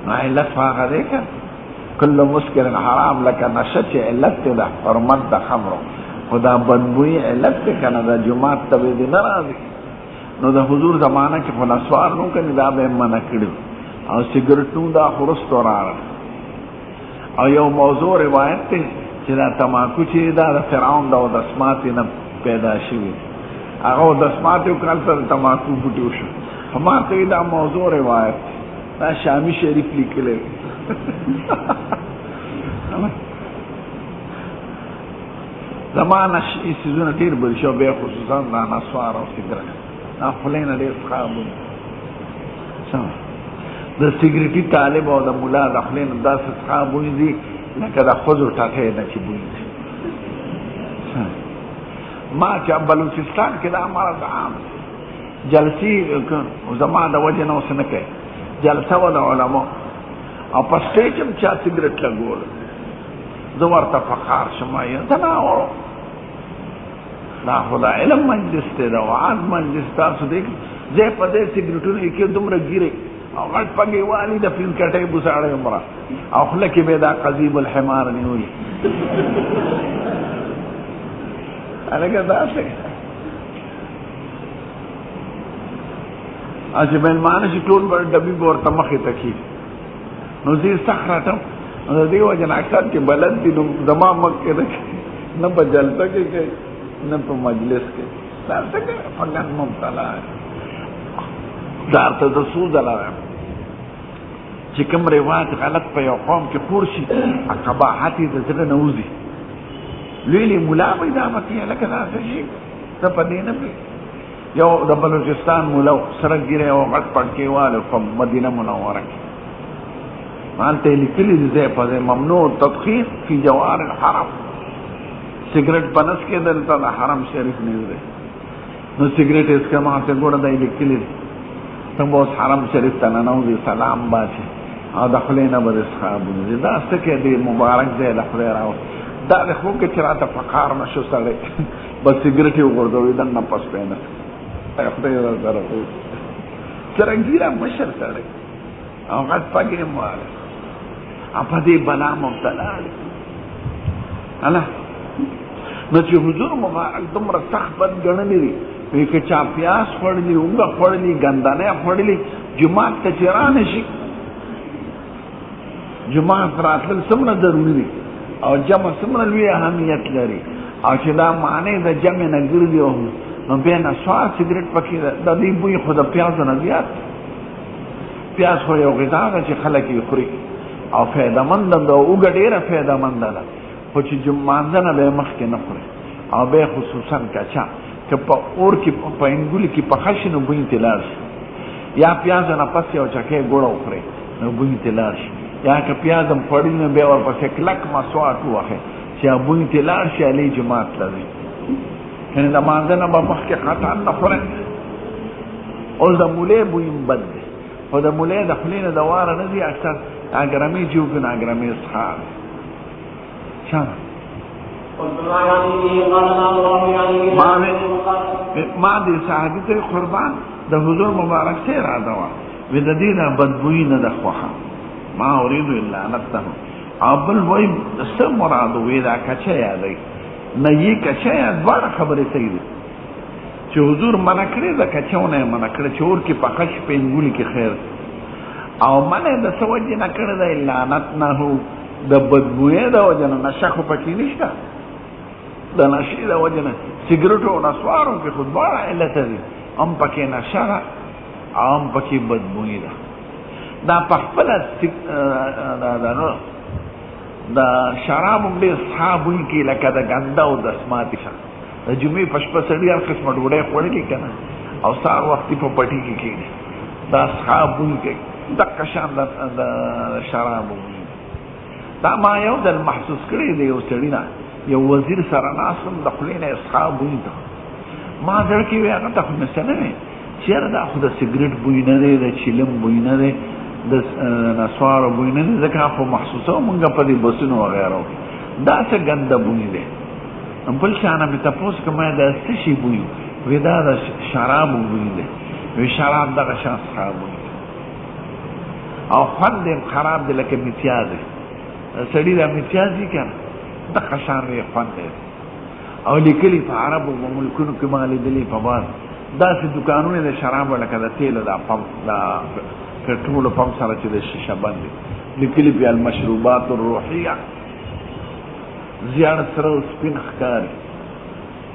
نو علت هغه دی که کل مسکر حرام لکه نشه چې علت دی ده حرمت د خمرو، خو دا بدبویي علت دی که نه د جومات ته به دې نه راځي. نو د حضور زمانه کې خو نسوار نو که دا به یې منع کړي او سګرټ نو دا خو وروستو راغله. او یو موضوع روایت دی چې دا تماکو چې دا د فرعون د اودسماتې نه پیدا شوي، هغه اودسمات یو کال ته د تماکو بوټي وشو. ما ته دا موضوع روایت دا شامی شریف لیکلی زمانه سیزونه ډېر بل شو، بیا خصوصا دا نسوار او سګرټ دا خولې نه ډېر څښابونه. د سګرټي طالب او د ملا د خولې نه داسې څښابونه دي لکه د ښځو ټاټې نه چې بوی دي. ما چې بلوچستان کې دا مرض عام جلسې زما د وجې نه اوس نه کوي، جلسه وه د علماء او په سټیج هم چا سګرټ لګول، زه ورته فخار شم زه نه اورم. دا خو د علم مجلس دی، د وعظ مجلس. تاسو دی ځای په ځای سګرټونه یې کې دومره ګیرې او غټ پګې والي د فیل کټۍ بوساړی عمره او خوله کې به یې دا قضیب الحمار نیولي هلکه داسې چې مېلمانه چې ټول به ډبي به ورته مخې ته کي نو زه یې سخت رټم. نو د دې وجه نه اکثر چې بلد دي نو زما مخکې نه په جلسه کې کوي نه په مجلس کې دا څنګه فقط مبتلا دا ته د څو ځله چې کوم روایت غلط په یو قوم کې خور شي قباحت یې د زړه نه وځي. لوی ملا به دا متي لکه داسې شي ته په دې نه پوهېږې. یو د بلوچستان مولا سره ګیری او غټ پړکېواله په مدینه منوره کې هلته یې لیکلي دي ځای په ځای ممنوع تدخین فی جوار الحرم. سګرټ په نس کې دلته د حرم شریف نږدې نو سګرټ یې څښه ما ته ګوره دا یې لیکلي دي ته به اوس حرم شریف ته ننوځې سلام باچې او د خولې نه به دې څښابونه ځي. دا څه کې دی مبارک ځای له خدای راوړ دا د خو کې چې راته فقار نه شو سړی بس سګرټ یې وغورځوي دننه پس پې نه خدای راسره وکړي څرنګیره مشر سړی او غټ پګې یې مواله او په دې بلا مبتلا دی الله. نو چې حضور مبارک دومره سخت بد ګڼلي دي وایي که چا پیاز خوړلي اوږه خوړلي ګندنه خوړلي جومات ته چې رانه شي جومات راتلل څومره ضروري دي او جمع څومره لوی اهمیت لري او چې دا معنی د جمع نه ګرځي نو بیا نسوار سګرټ پکې د دې بوی خو د پیازو نه زیات. پیاز خو یو غذا ده چې خلک یې خوري او فایدهمنده ده او اوږه ډېره فایدهمنده ده خو چې لمانځه نه به یې مخکې نه خوري او بیا خصوصا کچا که په اور کې په انګولي کې پخه شي نو بوی ترې لاړ شي یا پیازو نه پس یو چکۍ ګوړه وخورئ نو بوی ترې لاړ شي یا که پیاز هم خوړي نو بیا ورپسې کلک مسواک ووهئ چې بوی ترې لاړ شي هلې جومات ته ځئ یعنې د مانځه نه به مخکې قطعا نه خورئ. اوس د مولۍ بوی هم بد دی خو د مولۍ د خولې نه د واره نه ځي اکثر اګرمې چې وکړو نو اګرمې څښا ما دې صحابي ته قربان د حضور مبارک ته اراده وه وی د دې نه بدبویي نه ده خوښه ما اريد الا نفسه ابل وای څه مراد وې دا کچا یادای نه یې کچا یاد وړه خبره صحیح ده چې حضور منع کړی دا کچاونه منع کړی چې اور کې پخش پینګول کې خیر او منه د سوجې نه کړی دا لعنت نه هو د بدبوې دا وجنه نشه خو پکې نشته د نشې دا وجنه سیګریټ او نسوارو کې خود بار علت دي هم پکې نشه هم پکې بدبوې ده دا په خپل دا شراب ډېر صحابوي کې لکه د ګنده او د اسماتي شه د جمعې په شپه سړي هر قسمه ډوډۍ خوړلې که نه او سهار وختي په پټي کې کښېني دا صحابوي کې دقه شان د شرابو دا ما یو ځل محسوس کړی دی یو سړي نه یو وزیر سره ناست وم د خولې نه یې څښاک بوی ته ما زړه کې وی هغه ته خو مې څه نه وی چېرې دا خو د سګرټ بوی نه دی د چیلم بوی نه دی د نسوارو بوی نه دی ځکه خو محسوسوو مونږ په دې بسونو وغیرو دا څه ګنده بوی دی بل چا نه مې تپوس کړم دا څه شي بوی وی دا د شرابو بوی دی وی شراب دغه شان څښاک بوی او خوند یې خراب دی لکه میتیاز دی سړي دا میتیاز دي که نه دغه شان وی خوند دی او لیکلي په عربو په ملکونو کې ما لیدلي په بعض داسې دوکانونه د شرابو لکه د تیلو دا پمپ دا پټرولو پمپ سره چې د شیشه بند دی لیکلي پې المشروبات الروحیه زیړ سره سپین ښکاري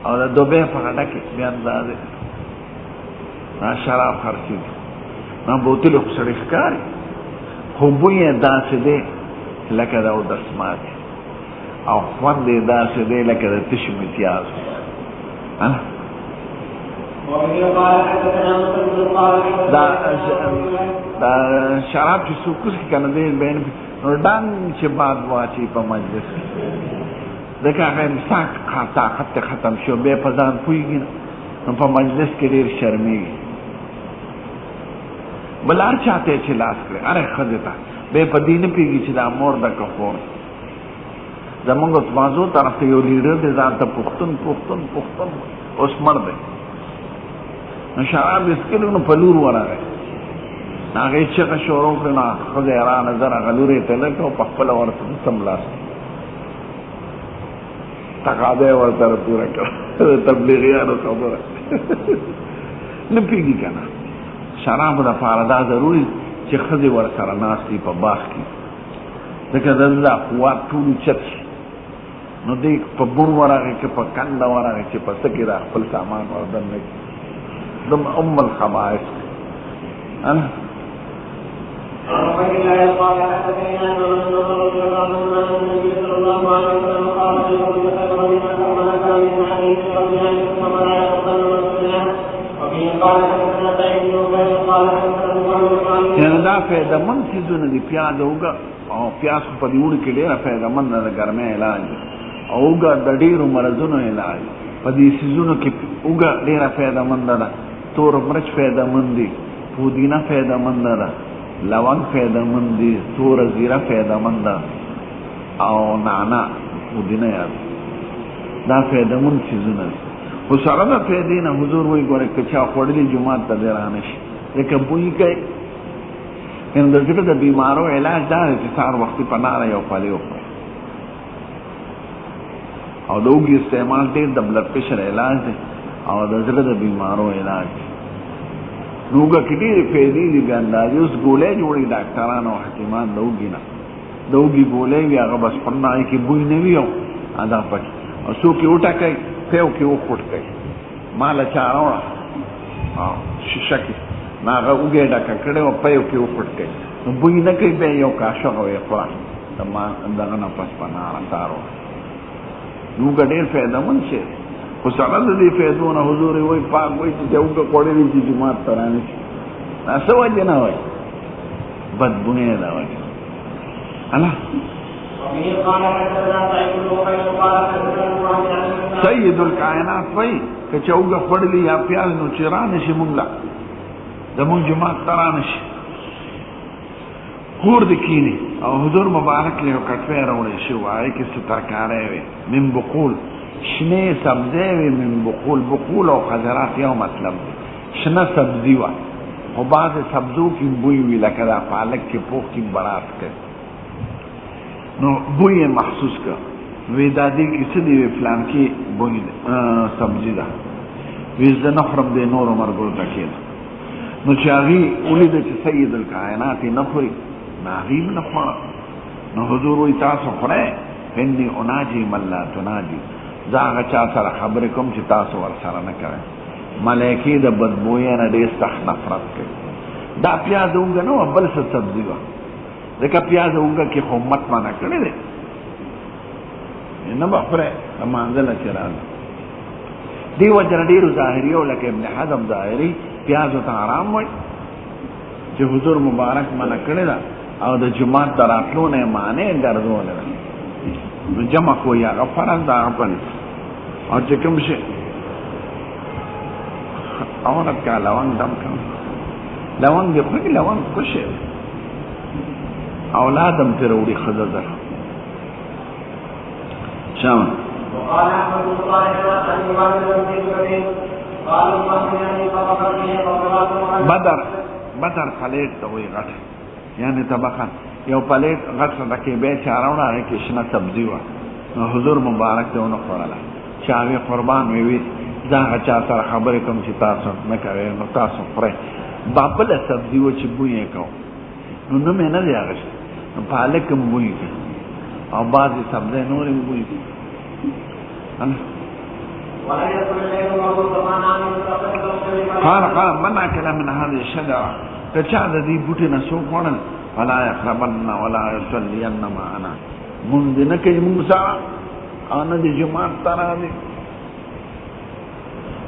او د دوبۍ په غډه کې بې اندازې دا شراب خرڅېږي دا بوتلې خو سړی ښکاري خو بوی یې داسې دی لکه د اودسمات او خوند یې داسې دی لکه د تشو میتیاز دا شراب چې څوک څښي که نه دی نو ډنګ چې باد واچوي په مجلس کې ځکه هغه امساک طاقت ته ختم شو بیا په ځان پوهېږي نو په مجلس کې ډېر شرمېږي بل هر چاته چې لاس کړی هرې ښځې ته بیا په دې نه پوهېږي چې دا مور ده که خور زمونږ بازو طرف ته یو لیډر دی ځان ته پښتون اوس مړ دی نو شراب یې څښلي نو په لور ورغی هغې چغه شروع کړې نو ښځه حیرانه زر هغه لور یې تلک او په خپله ورته سملاست تقاضا یې ورسره پوره کړه د تبلیغیانو خبره نه پوهېږي که نه شرابو دپاره دا ضروري چې ښځې ورسره ناست وي په باغ کې ځکه د دا قوات ټول اوچت شي نو دی په بڼ ورغی که په کنده ورغی چې په څه کې دا خپل سامان وردننه کړي د ام الخبائث یعنی دا فایدهمند څیزونه دي پیاز اوږه او پیاز خو په دې اوړي کې ډېره فایدهمند ده د ګرمۍ علاج او اوږه د ډېرو مرضونو علاج په دې څیزونو کې اوږه ډېره فایدهمنده ده تور مرچ فایدهمند دي پودینه فایدهمنده ده لونګ فایدهمند دي توره زیره فایدهمند ده او نعناع پودینه یاد دا فایدهمند څیزونه دي خو سره د فایدې نه حضور وایي ګورې که چا خوړلي جومات ته دې رانه شي ځکه بوی کوي یعنې د زړه د بیمارو علاج دا دی چې سهار وختي په ناره یو پلې وخوري او د اوږې استعمال ډېر د بلډ پریشر علاج دی او د زړه د بیمارو علاج دی نو اوږه کې ډېرې فایدې دي بې اندازې اوس ګولۍ جوړوي ډاکټران او حکیمان د اوږې نه د اوږې ګولۍ وي هغه بس په هغې کې بوی نه وي او دا پکې او څوک یې وټکوي پیو کې وخوټ کوي ما له چا راوړه شیشه کې نو هغه اوږه یې ډکه کړې وه پیو کې وخوټ کوي نو بوی نه کوي بیا یو کاشغه ویې خوړه دغه نه پس په ناره سهار وخت نو اوږه ډېر فایدهمند شی دی خو سره د دې فایدو نه حضور یې وایي پاک وایي چې اوږه خوړلې چې جومات ته رانه شي دا څه وجې نه وایي بدبویه ده وجې الله سید الکائنات وایي که چې اوږه خوړلي یا پیاز نو چې رانه شي مونږ له زمونږ جومات ته رانه شي کور د کینی او حضور مبارک له یو کټوۍ راوړی شوی هغې کې څه ترکاری وې من بقول شنې سبزی وې من بقول او خضرات یو مطلب دی شنه سبزي وه خو بعض سبزو کی بوی وی لکه دا پالک کی پوخ کی بڑات کر نو بوی محسوس کر وی دادی کسی دی فلان کی بوی سبزی دا ویز دا نخرم دے نور مرگو تکید نو چاگی اولی دا چی سید الکائناتی نخوری ناغیم نخورا نو حضور وی تاسو خورے انی اناجی من لا تناجی زاغا چا سر خبرکم چی تاسو ورسر نکرے ملیکی دا بدبوئی نا دے سخت نفرت کے دا پیاز اونگا نو بل سے سبزی وا دیکھا پیاز اونگا کی خمت مانا کرے دے نبا خورے منزل چرا دی وجر دیر ظاہری ہو لکہ ابن حزم ظاہری پیاز تا حرام ہوئی چی حضور مبارک مانا کرے دا او دا جماعت دراتلو نے مانے گردو لگا جمع کوئی آگا فرض دا اپن اور چکم شے عورت کا لونگ دم کم لونگ دی خوی لونگ کشے اولادم تیر اوڑی خضر در شام وقال احمد بن صالح الامام المسلمين قال المسلمين فقط به بدر پلیٹ تو ہوئی غٹ یعنی طبقا یو پلیٹ غٹ رکی بے چارونا ہے کہ شنا سبزی ہوا حضور مبارک تے انہوں خورلا چاوی قربان ویوی زاغا چا سر خبرکم چی تاسو نکوے نو تاسو خورے بابل سبزی و چی بوئی کهو نو نمی ندی آغشت نو پالکم بوئی که او بعضی سبزی نوری بوئی که قال من اکل من هذه الشجره کچا د دې بوټي نه سو خورن ولا يقربن ولا يصلين معنا من دې نه کوي موسی ان دې جماعت ترا دي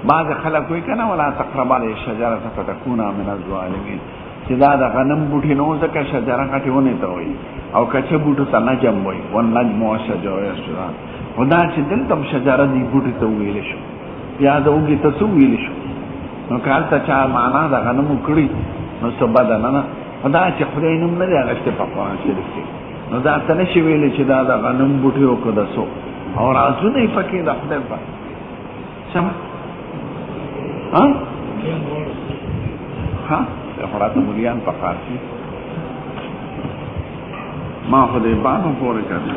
بعض خلک وی کنه ولا تقربوا الشجره فتكون من الظالمين چې دا د غنم بوټي نو ځکه شجره کټونه ته وي او کچه بوټو ته نه جام وي ونجم وشجره یشران خدا چې دلته شجره دی بوټي ته ویل شو یا دا وګي ته څو ویل شو نو کال ته چا معنا دا غنم کړی نو سبا دا نه خدا چې خدای نوم نه راغشته په قرآن شریف کې نو دا ته نشي ویل چې دا د غنم بوټي او کده سو او راځو نه پکې د خدای په سم ها ها خراته مليان په فارسی ما خدای باندې پورې کړی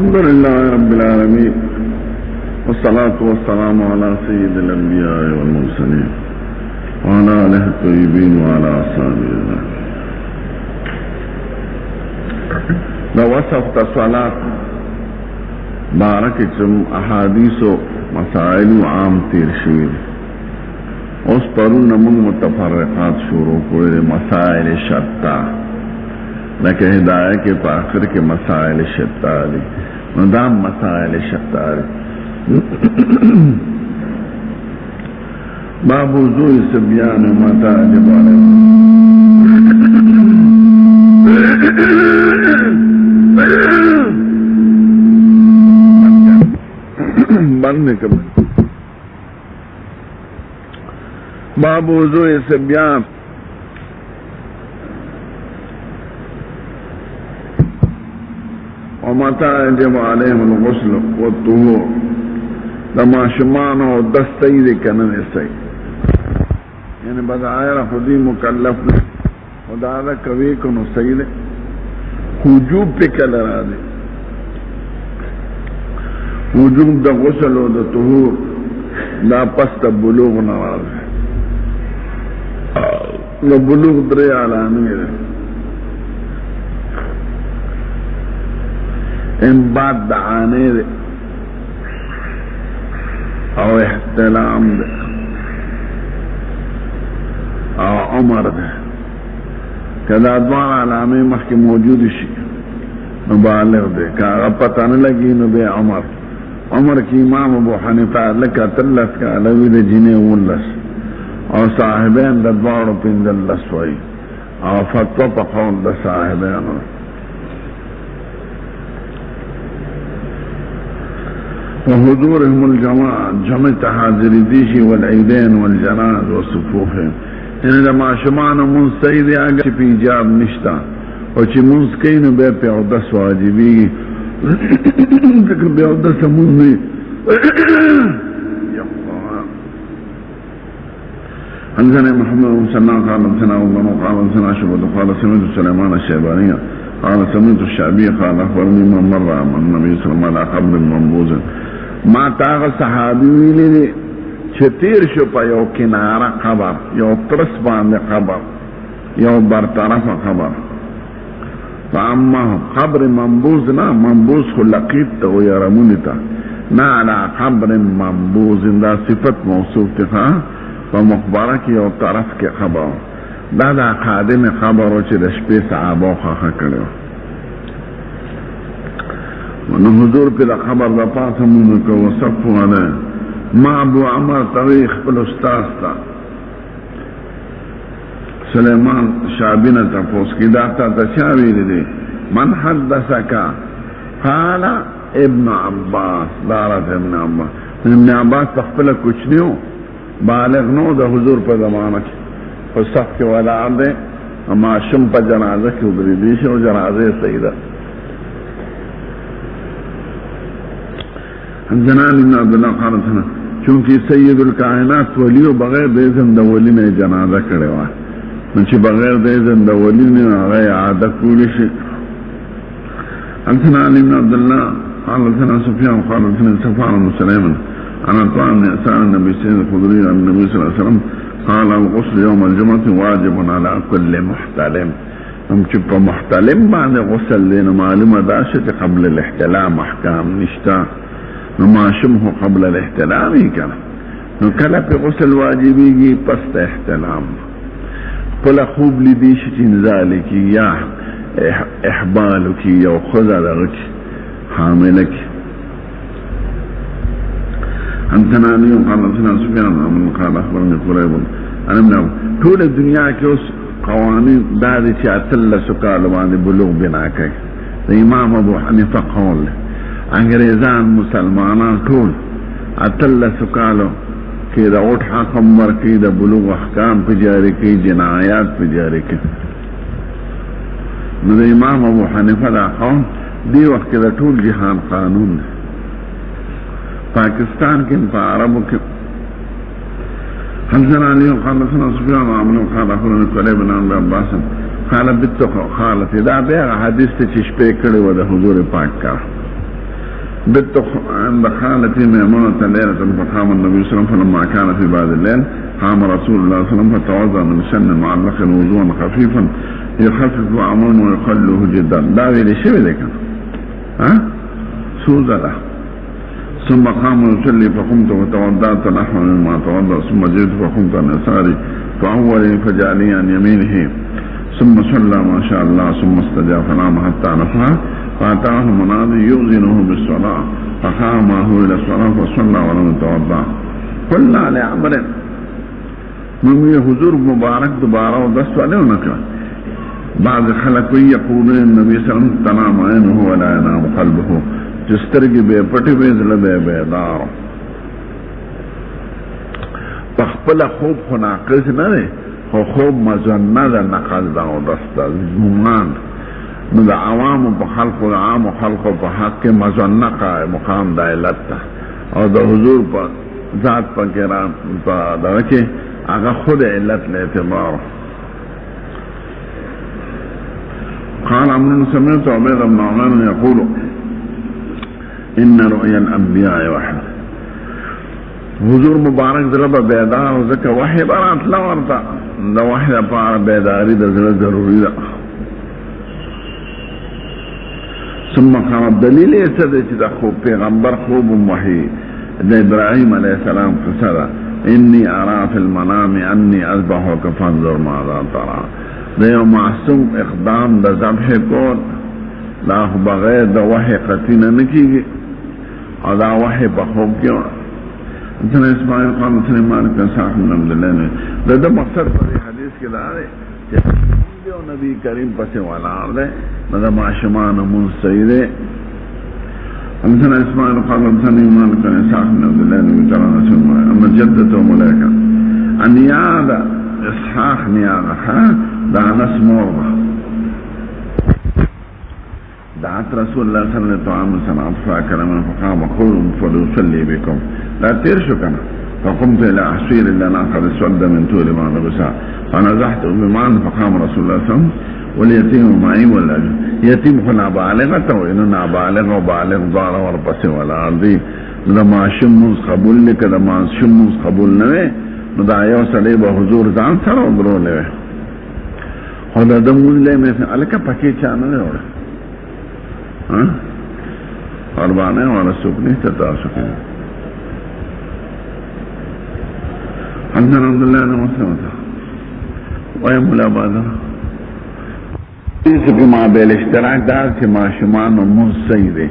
الحمد لله رب العالمين والصلاة والسلام على سيد الأنبياء والمرسلين وعلى آله الطيبين وعلى أصحابه أجمعين. دا وصف الصلاة بارك چم احادیث و مسائل عام تیر شوید اس پرون من متفرقات شروع کرے مسائل شتا لیکن ہدایہ کے پاخر کے مسائل شتا لی ندام مسائل شتا لی باب وضوء الصبيان متى يجب عليه بند کر باب وضوء الصبيان ومتى يجب عليهم الغسل والطهور لما شمان و دستی دے کنن اسے یعنی بظاہر خودی مکلف خدا دا کوي کنو سید وجوب پہ کل را دے وجوب دا غسل و دا طهور دا پس دا بلوغ نواز دا بلوغ درے علامی دے ان بعد دا آنے دے او احتلام دے او عمر دے کدا دوان علامے مخ کے موجود شی مبالغ دے کاغا پتہ نہ لگی نو بے عمر کی امام ابو حنیفہ لکا تلس کا علوی دے جنے ولس او صاحبین دا دوارو پندلس وئی او فتوہ پا قول دا صاحبین وحضورهم الجماعة جمع تحاضر دیشی والعیدین والجناز والصفوفین یعنی لما شمانو منز سیدی آگا چی پی ایجاب نشتا و چی منز کینو بے پی عدس واجبی تک بے عدس منزی حدثنا محمد بن سنان قال حدثنا ابو بكر قال حدثنا شعبة قال سمعت سليمان الشيباني قال سمعت الشعبي قال اخبرني من مر عن النبي صلى الله عليه وسلم على قبر منبوذ ما تاغ صحابي ویلی چې تیر شو په یو کناره قبر یو ترس باندې قبر یو برطرف قبر فاما قبر منبوذ نه منبوذ خو لقیط ته وی رمونی ته نه علی قبر منبوذ دا صفت موصوف ته په مقبره کې یو طرف کې قبر دا د خادم قبر چې د شپې صحابه خاخه کړو نو حضور په قبر د پاسه مونږ کو وصفو علی ما ابو عمر تاریخ په استاد تا سليمان شعبنا تفوس کی داتا تشاوی دی من حدثك قال ابن عباس دارت ابن عباس تخپل کوچنیو بالغ نو د حضور په زمانه کې په صف کې ولاړ دی اما شم په جنازه کې ودرېدي شو جنازه سیده حدثنا ابن عبد الله قال چونکه سید الکائنات ولیو بغیر د اذن د ولی نه جنازه کړي و نو چې بغیر د اذن د ولی نه هغه عاده کولی شي حدثنا ابن عبد الله قال حدثنا سفيان قال حدثنا صفوان بن سليمان عن طعام سأل النبي سيد الخدري عن النبي صلى الله عليه وسلم قال الغسل يوم الجمعة واجب على كل محتلم هم چې په محتلم باندې غسل دینه معلومه ده چې قبل الاحتلام احکام نشته نو ماشمه قبل الاحتلام کنه نو کله په غسل واجبېږي پس د احتلام پله خوب لیدي شي چې انزال کی یا احبال کی یو خدا دغه حامله کی انتنا علي قال حدثنا سفيان بن قال اخبرني قريب انا من ټول دنیا کې اوس قوانين بعد چې اتل سکال باندې بلوغ بنا کوي د امام ابو حنیفه قول انګريزان مسلمانان ټول اتل سکالو کې د اوټ حکم ورکړي د بلوغ احکام په جاری کې جنایات په جاری کې نو د امام ابو حنیفه دا قول دی وخت د ټول جهان قانون پاکستان کې په عربو کې حدثنا علي قال حدثنا سفيان عن قال اخبرني قريب بن عباس قال بالتقى قالت دا بیا حدیث ته چې شپې کړي و د حضور پاک کا بالتقى عند خالتي ميمونة ليلة فقام النبي صلى الله عليه وسلم فلما كان في بعض الليل قام رسول الله صلى الله عليه وسلم فتوضا من سن معلق وضوءا خفيفا يخفف عمرا ويقله جدا دا ویلې شوی دی کنه ها سوزه ده ثم قام يصلي فقمت وتوضأت نحو مما توضأ ثم جئت فقمت عن يساري فأولي فجعلني عن يمينه ثم صلى ما شاء الله ثم استجاب فنام حتى نفع فأتاه منادي يؤذنه بالصلاة فقام معه إلى الصلاة فصلى ولم يتوضأ قلنا لعمر من حضور مبارك دوباره ودست عليه نکړه بعض خلق يقولون النبي صلى الله عليه وسلم تنام عينه ولا ينام قلبه جسترګي به پټي به زله به بیدار خپل خوب خو ناقص نه دی خو خوب مزنه ده نقل ده او دسته ګمان نو د عوامو په خلقو د عامو خلقو په حق کې مزنه مقام د علت ده او د حضور په ذات په کرام په دغه کې هغه خود علت له اعتبار قال عمرو سمعت عبيد بن عمر يقول ان رؤيا الانبياء وحي حضور مبارک ضرب بیدار او ځکه وحی برات لا ورته د وحی لپاره بیداری د زړه ضروري ده ثم قام دلیل یې څه دی چې د خوب پیغمبر خوب وحی د ابراهیم علیه السلام قصه ده انی ارى في المنام انی اذبحك فانظر ماذا ترى د یو معصوم اقدام د ذبح کول دا بغیر د وحی قطعی نه کیږي او دا وحی په خوب کې انتنا اسماعیل قال سلیمان کن صاحب من عبداللہ نے دا مقصد پر حدیث کے دارے کہ نبی کریم پس والار دے دا معاشمان منصری دے انتنا اسماعیل قال سلیمان کن صاحب من عبداللہ نے وچارا نسل مائے اما جدت و ملیکا انیاد اسحاق نیاغا دا نسمور دعت رسول الله صلى الله عليه وسلم طعام صنعت فاكل من فقام قوم فليصلي بكم لا تير شو كنا فقمت الى عصير لنا قد اسود من طول ما لبسا فنزحت بمعنى فقام رسول الله صلى الله عليه وسلم واليتيم معي والأجل يتيم خنا بالغة وإننا بالغ وبالغ ضار وربس والأرض لما شمس قبول لك لما شمس قبول نوي ندا یو سړی به حضور ځان سره ودرولې خو دا د مونږ له الکه پکې چا نه وړ ها قربانه ولا سوقني تاسو کې الحمد لله نمسته وای مولا بازار اس کې ما به اشتراک دار چې ما شمان مو صحیح دي